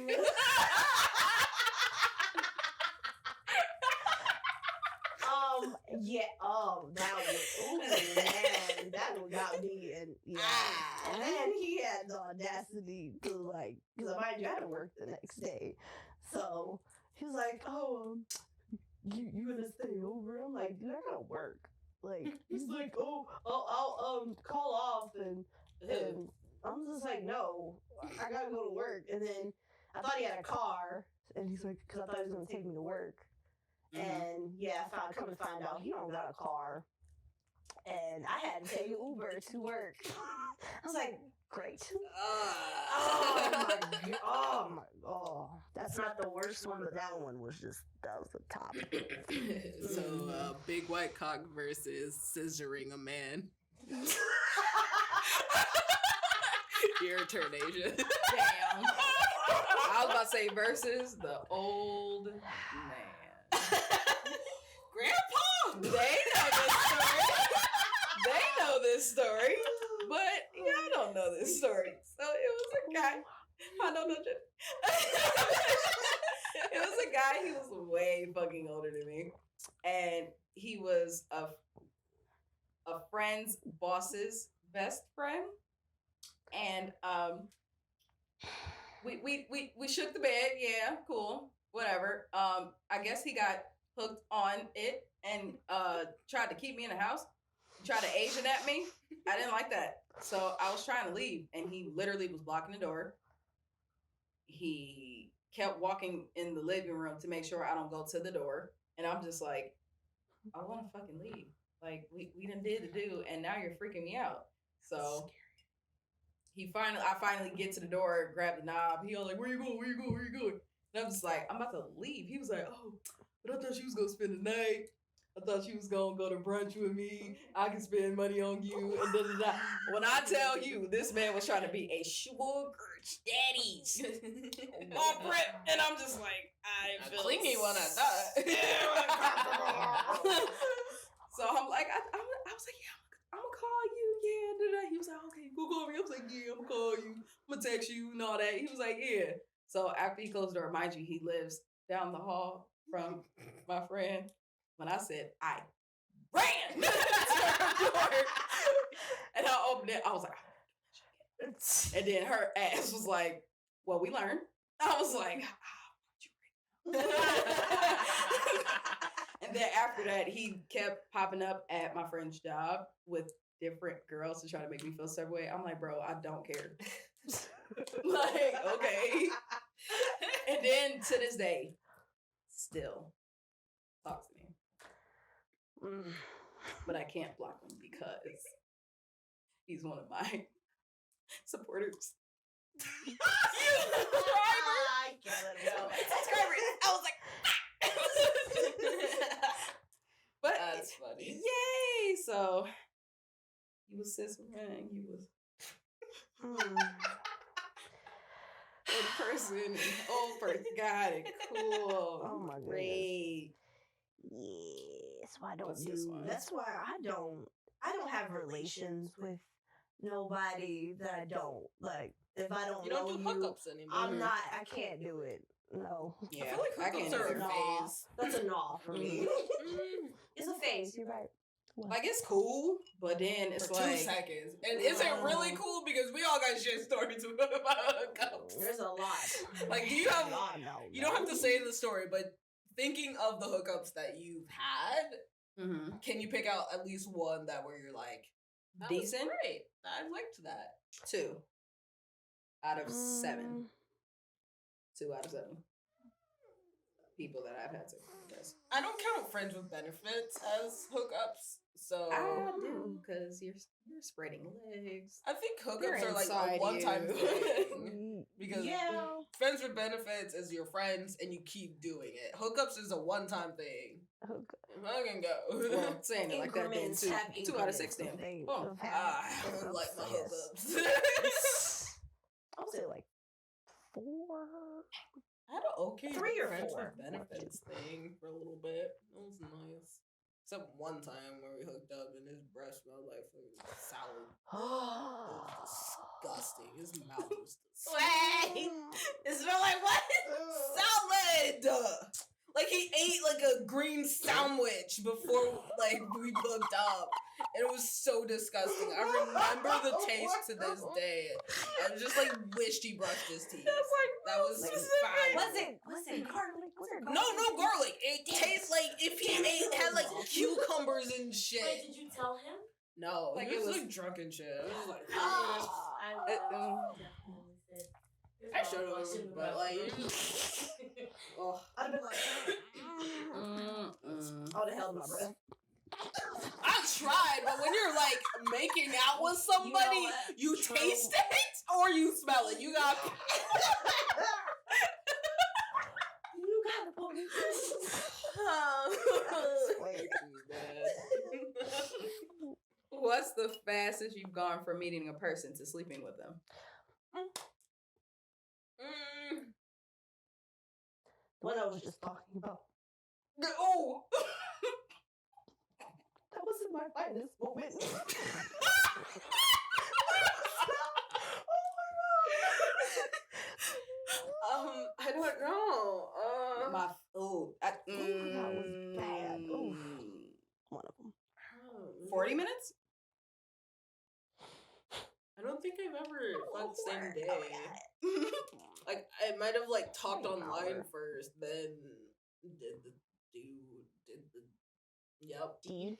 Yeah. Oh, that was. Oh man, that one got me. And yeah. And then he had the audacity to like, because mind you, I had to work the next day, so he was like, "Oh, you gonna stay over?" I'm like, "Dude, I gotta work." Like, he's like, "Oh, I'll call off," and I'm just like, "No, I gotta go to work." And then I thought he had a car, and he's like, because I thought he was gonna take me to work. And yeah, come to find out he don't got a car, and I had to take Uber to work. I was like, great. That's not the worst one, but that one was that was the top. So, big white cock versus scissoring a man. Your turn, Asia. Damn. I was about to say versus the old man. Grandpa! They know this story. They know this story. But y'all don't know this story. So it was a guy. I don't know. It was a guy. He was way fucking older than me. And he was a friend's boss's best friend. And we shook the bed. Yeah, cool. Whatever. I guess he got hooked on it and tried to keep me in the house. Tried to Asian at me. I didn't like that. So I was trying to leave, and he literally was blocking the door. he kept walking in the living room to make sure I don't go to the door. And I'm just like, I want to fucking leave. Like, we done did the do, and now you're freaking me out. So I finally get to the door, grab the knob. He all like, where you going? Where you going? Where you going? And I'm just like, I'm about to leave. He was like, oh, but I thought she was going to spend the night. I thought she was going to go to brunch with me. I can spend money on you. And da da da. When I tell you, this man was trying to be a sugar daddy's off rip. And I'm just like, I feel clingy one at that. So I'm like, I was like, yeah, I'm gonna call you. Yeah, da da. He was like, okay, go call me. I was like, yeah, I'm gonna call you. I'm gonna text you and all that. He was like, yeah. So after he closed the door, mind you, he lives down the hall from my friend. When I said I ran to her door and I opened it, I was like, and then her ass was like, well, we learned. I was like, and then after that, he kept popping up at my friend's job with different girls to try to make me feel some way. I'm like, bro, I don't care. Like, okay. And then to this day, still talks to me. But I can't block him because he's one of my supporters. I can't let it go. Subscribers. I was like, but That's funny. yay! So he was cis man. He was in person, old person. Got it. Cool. Oh my goodness. Great. Yeah, that's why I don't What's this do. one? That's why I don't have relations with nobody that I don't like. If I don't You know don't do you, hookups anymore. I'm not. I can't do it. No, Yeah, I feel like hookups can't are do a it. Nah. phase. that's a no for me. It's a phase. You're right. Like it's cool, but then it's For like 2 seconds. And is it really cool? Because we all got shit stories about hookups. There's a lot. Like, do you have... God, no, You don't have to say the story, but thinking of the hookups that you've had, mhm. can you pick out at least one that where you're like, that was Decent? great. I liked that. 2 out of 7. Mm. 2 out of 7 people that I've had sex with. Yes. I don't count friends with benefits as hookups, so I do because you're spreading legs. I think They're hookups are like inside a one-time you. thing. Because Yeah. friends with benefits is your friends and you keep doing it. Hookups is a one-time thing. I can go. Well, saying it like that, then Increments 2 have 2 out of 6 increments then. of Oh, of I having don't like my hookups, hookups. I would say like 4. I had an okay 3 or friends 4. with benefits thing for a little bit. It was nice. Except one time where we hooked up and his breath smelled like fucking salad. It was disgusting. His mouth was disgusting. It smelled like what? Salad! Like he ate like a green sandwich before like we hooked up. And it was so disgusting. I remember the taste to this day. I just like wished he brushed his teeth. That was fine. Was it garlic? Was there garlic? No garlic. It tastes like if he had like cucumbers and shit. Wait, did you tell him? No, Like, he it was was- like drunk and shit. It was like, I definitely said. I should have, but like, Oh. I'd have been like, oh, the hell is my breath. I tried, but when you're like making out with somebody, you True. taste it or you smell it. You got. You got the police. Wait. What's the fastest you've gone from meeting a person to sleeping with them? What I was just talking about. Oh. That wasn't my finest moment. I don't know. My that was bad. Oof. One of them. 40 minutes? I don't think I've ever fucked the same day. Oh, Like I might have like talked An online hour. first, then did the Yep. Deed.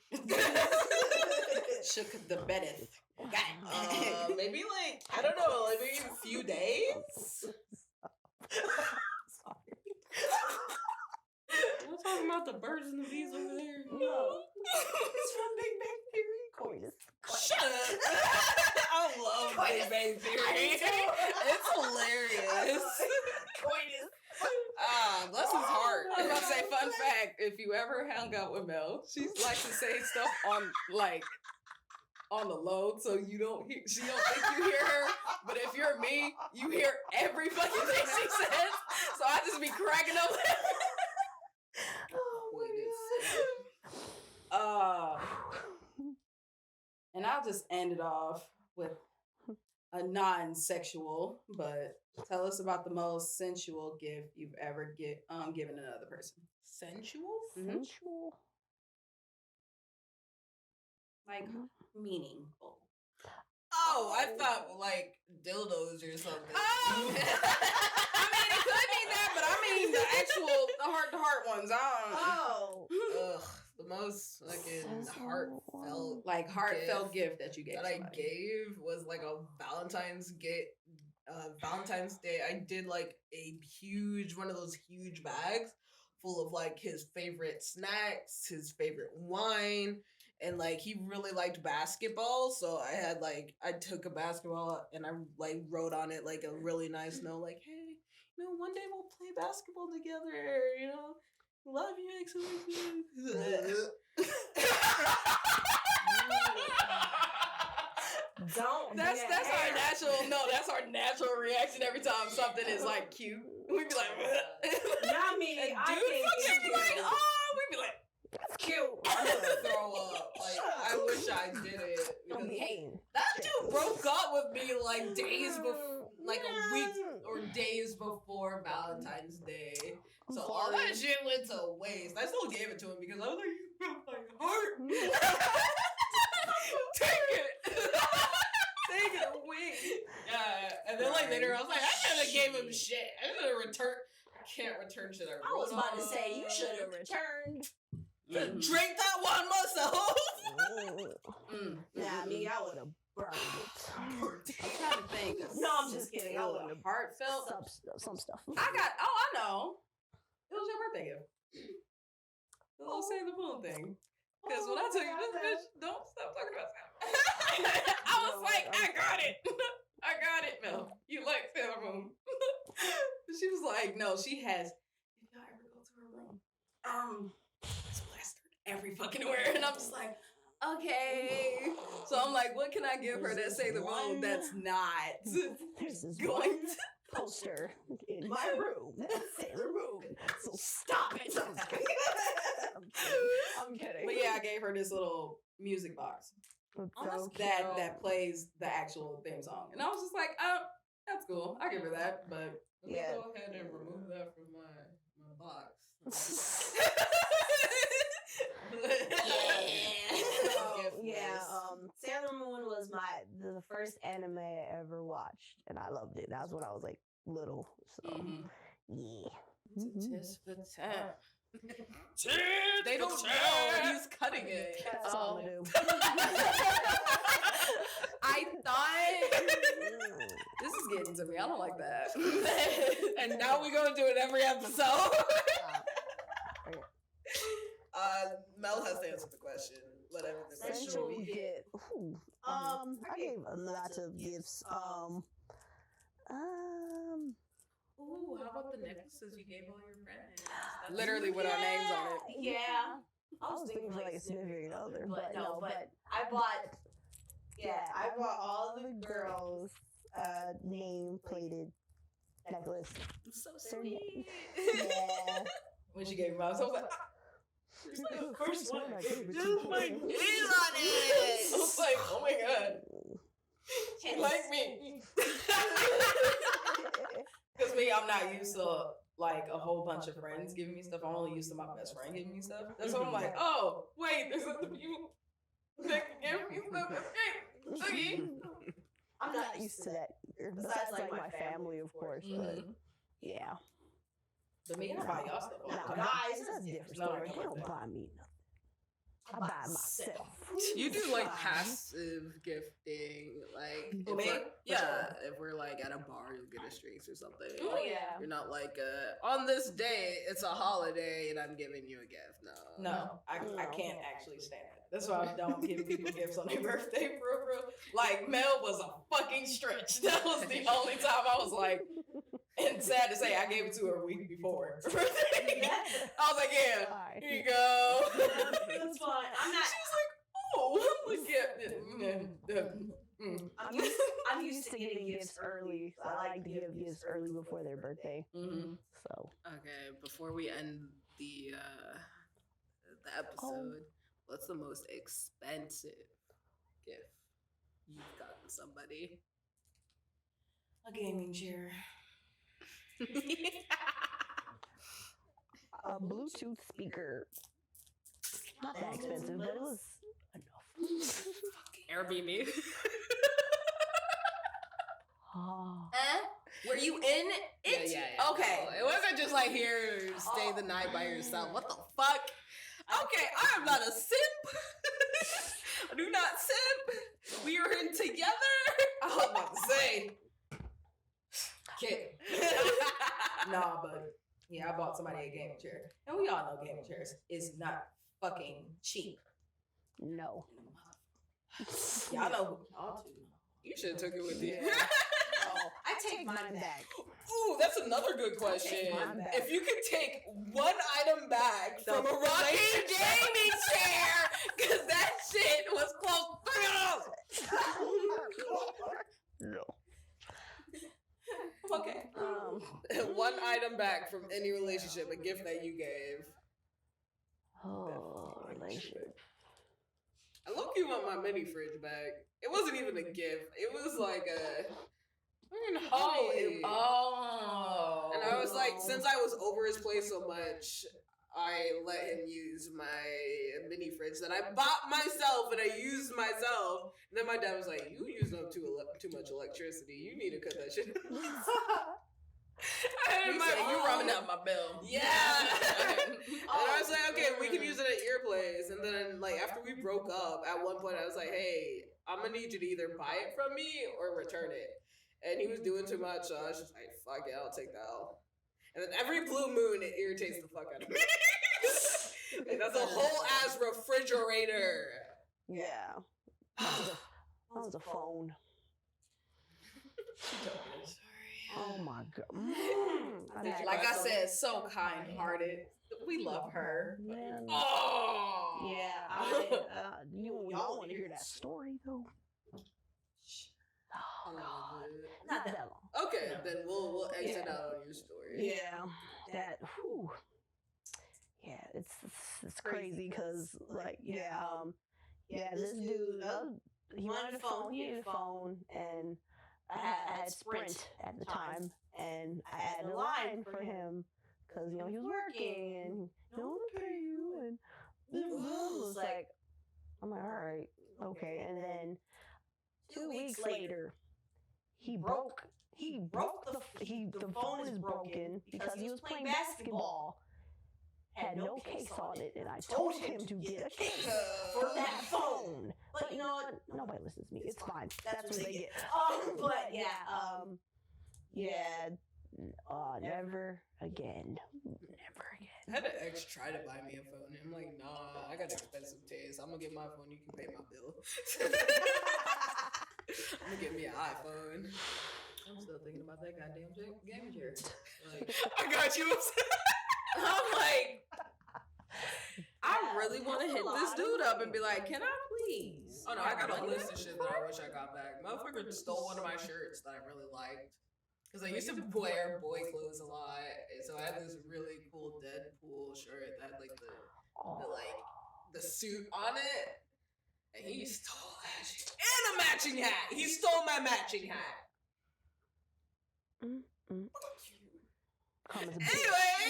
Shook the bedith. Got it. Maybe like I don't know, like maybe a few days. about the birds and the bees over there? No. It's from Big Bang Theory. Coitus. Shut up. I love Big Bang Theory. It's hilarious. Coitus. Bless his heart. I'm about to say, fun fact: if you ever hung out with Mel, she likes to say stuff on the low, so you don't hear. She don't think you hear her, but if you're me, you hear every fucking thing she says. So I just be cracking up. And I'll just end it off with a non-sexual, but tell us about the most sensual gift you've ever given another person. Sensual? Sensual. Like meaningful. Oh, I thought like dildos or something. Oh! I mean, it could be that, but I mean the actual heart-to-heart ones. Oh. Ugh, the most fucking heartfelt Like heartfelt gift that you gave that I somebody. gave was like a Valentine's Day. I did like a huge one of those huge bags full of like his favorite snacks, his favorite wine, and like he really liked basketball. So I took a basketball and I like wrote on it like a really nice note, like, hey, one day we'll play basketball together. Love you, XOXO. Don't. That's our natural reaction every time something is like cute. We be like, Not me. and I dude think fucking it's be like, cute. oh, we be like, That's cute. I'm gonna throw up. Like, I wish I did it. Don't be because hating. that dude broke up with me like days before, like a week or days before Valentine's Day. So all that shit went to waste. I still gave it to him because I was like, you broke my heart. Take it. take it away. Yeah, and then like later I was like, I should have gave him shit. I should have returned. I can't return shit. I was about to say you should have returned. Drink that one myself. Nah, me, I would have burned it. I'm trying to think. No, I'm just kidding. I would have Heartfelt. some stuff. I know. It was your birthday gift. The little Sailor Moon thing. Because when I told you this bitch, don't stop talking about Sailor Moon. I was like, I got it. I got it, Mel. You like Sailor Moon. She was like, no, she has. If y'all ever go to her room, it's plastered every fucking where. And I'm just like, okay. So I'm like, what can I give her that Sailor Moon that's not There's this going one poster in my room that's Sailor Moon. So stop it. I'm kidding. But yeah, I gave her this little music box that plays the actual theme song, and I was just like, oh, that's cool. I give her that, but Let me Yeah. go ahead and remove that from my box. Sailor Moon was the first anime I ever watched, and I loved it. That was when I was like little. So yeah. Tis for tat. They don't know he's cutting it. That's all I'm gonna do. I thought this is getting to me. I don't like that. And now we're gonna do it every episode. Mel has to answer the question. Whatever the question Sensual will be. gift. Ooh. I gave a lot of gifts. Ooh, how about the necklaces you gave all your friends? That's Literally with our names on it. Yeah. I was thinking for like a significant other, but no, but I bought. I bought all the girls name plated necklace. so sweet. sweet. Yeah. When she gave me mine, so I was like, The first one I gave it Just to. my name on I it. was like, oh my god, she like me. Because me, I'm not used to like a whole bunch of friends giving me stuff. I'm only used to my best friend giving me stuff. That's why I'm like, oh wait, there's other people that can give me stuff. That's great. Okay. I'm not used to that either. Besides like my family, of course, but yeah. But me, I buy y'all stuff. all the Now time. guys, that's a different No, I story. don't They like don't that. buy me I buy myself. You do like Fine. passive gifting, like if Me? we're- For yeah, sure. if we're like at a bar, you'll get us drinks or something. Oh yeah. You're not like on this day it's a holiday and I'm giving you a gift. No, I can't actually stand it. That's why I don't give people gifts on their birthday, for real. Like, Mel was a fucking stretch. That was the only time I was like, and sad to say, I gave it to her a week before. I was like, yeah, Fine. here you go. That's fine. I'm not. She was like, oh, look at I'm used to getting gifts early. So I like to give gifts early before their birthday. Mm-hmm. So Okay, before we end the episode, what's the most expensive gift you've gotten somebody? A gaming chair. a Bluetooth speaker. Not that expensive, but it was enough. Airbnb. Oh. Were you in it? Yeah. Okay. No, it wasn't just like here, stay the night by yourself. What the fuck? Okay, I am not a simp. I do not simp. We are in together. I was about to say. Kid. Nah, but yeah, I bought somebody a gaming chair. And we all know gaming chairs is not fucking cheap. No. Y'all know y'all too. You should have took it with you. Yeah. Oh, I take mine back. Ooh, that's another good question. mine back. If you could take one item back from a rocking gaming chair, because that shit was close to No. Okay. one item back from any relationship, a gift that you gave. Oh, relationship. I low-key want my mini fridge back. It wasn't even a gift. It was like a fucking holiday. Oh. And I was like, since I was over his place so much, I let him use my mini fridge that I bought myself and I used myself. And then my dad was like, "You using up too much electricity. You need to cut that shit." And You running out my bill. Yeah. And I was like, "Okay, we can use it at your place." And then, like, after we broke up, at one point I was like, "Hey, I'm gonna need you to either buy it from me or return it." And he was doing too much, so I was just like, "Fuck it, I'll take that out." And then every blue moon, it irritates the fuck out of me. And that's a whole ass refrigerator. Yeah. That was a phone. Oh my god. Like I said, so kind-hearted. We love her. Man. Oh. Yeah. Y'all want to hear that story though? Not that long. Okay, then we'll exit out on your story. Yeah. That. Whew. Yeah, it's crazy because like this dude he wanted a phone. He needed a phone, and I had Sprint at the time, and I had a line for him because he was working, and I want to pay you, and it was like, I'm like, all right, okay, and then 2 weeks later, the phone is broken because he was playing basketball. Had no case on it, and I told him to get a case for that phone. But you know what? Nobody listens to me. It's fine. That's what they get. But never again. Never again. I had an ex try to buy me a phone. And I'm like, nah, I got expensive taste. I'm gonna get my phone. You can pay my bill. I'm gonna get me an iPhone. I'm still thinking about that goddamn gaming chair. Like, I got you. I'm like, I really want to hit this dude up and be like, can I please? Oh no, I got a list of shit that I wish I got back. Motherfucker stole one of my shirts that I really liked. Because I used to wear boy clothes a lot. And so I had this really cool Deadpool shirt that had like the suit on it. And he stole that shit. And a matching hat. He stole my matching hat. Karma's a bitch.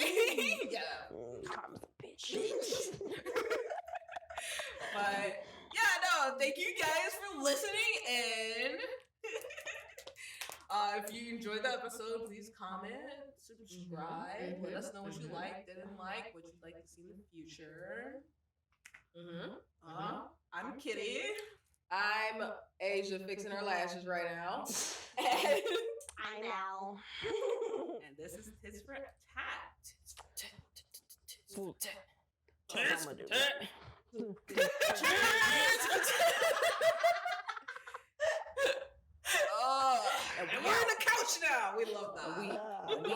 Anyway, yeah. Karma's a bitch. But yeah, no, thank you guys for listening. And if you enjoyed the episode, please comment, subscribe, let us know what you liked, didn't like, what you'd like to see in the future. I'm Kitty. I'm Asia fixing her lashes right now. I know. And this is his friend Tat. I'm gonna do that. And we're in the couch now. We love that. We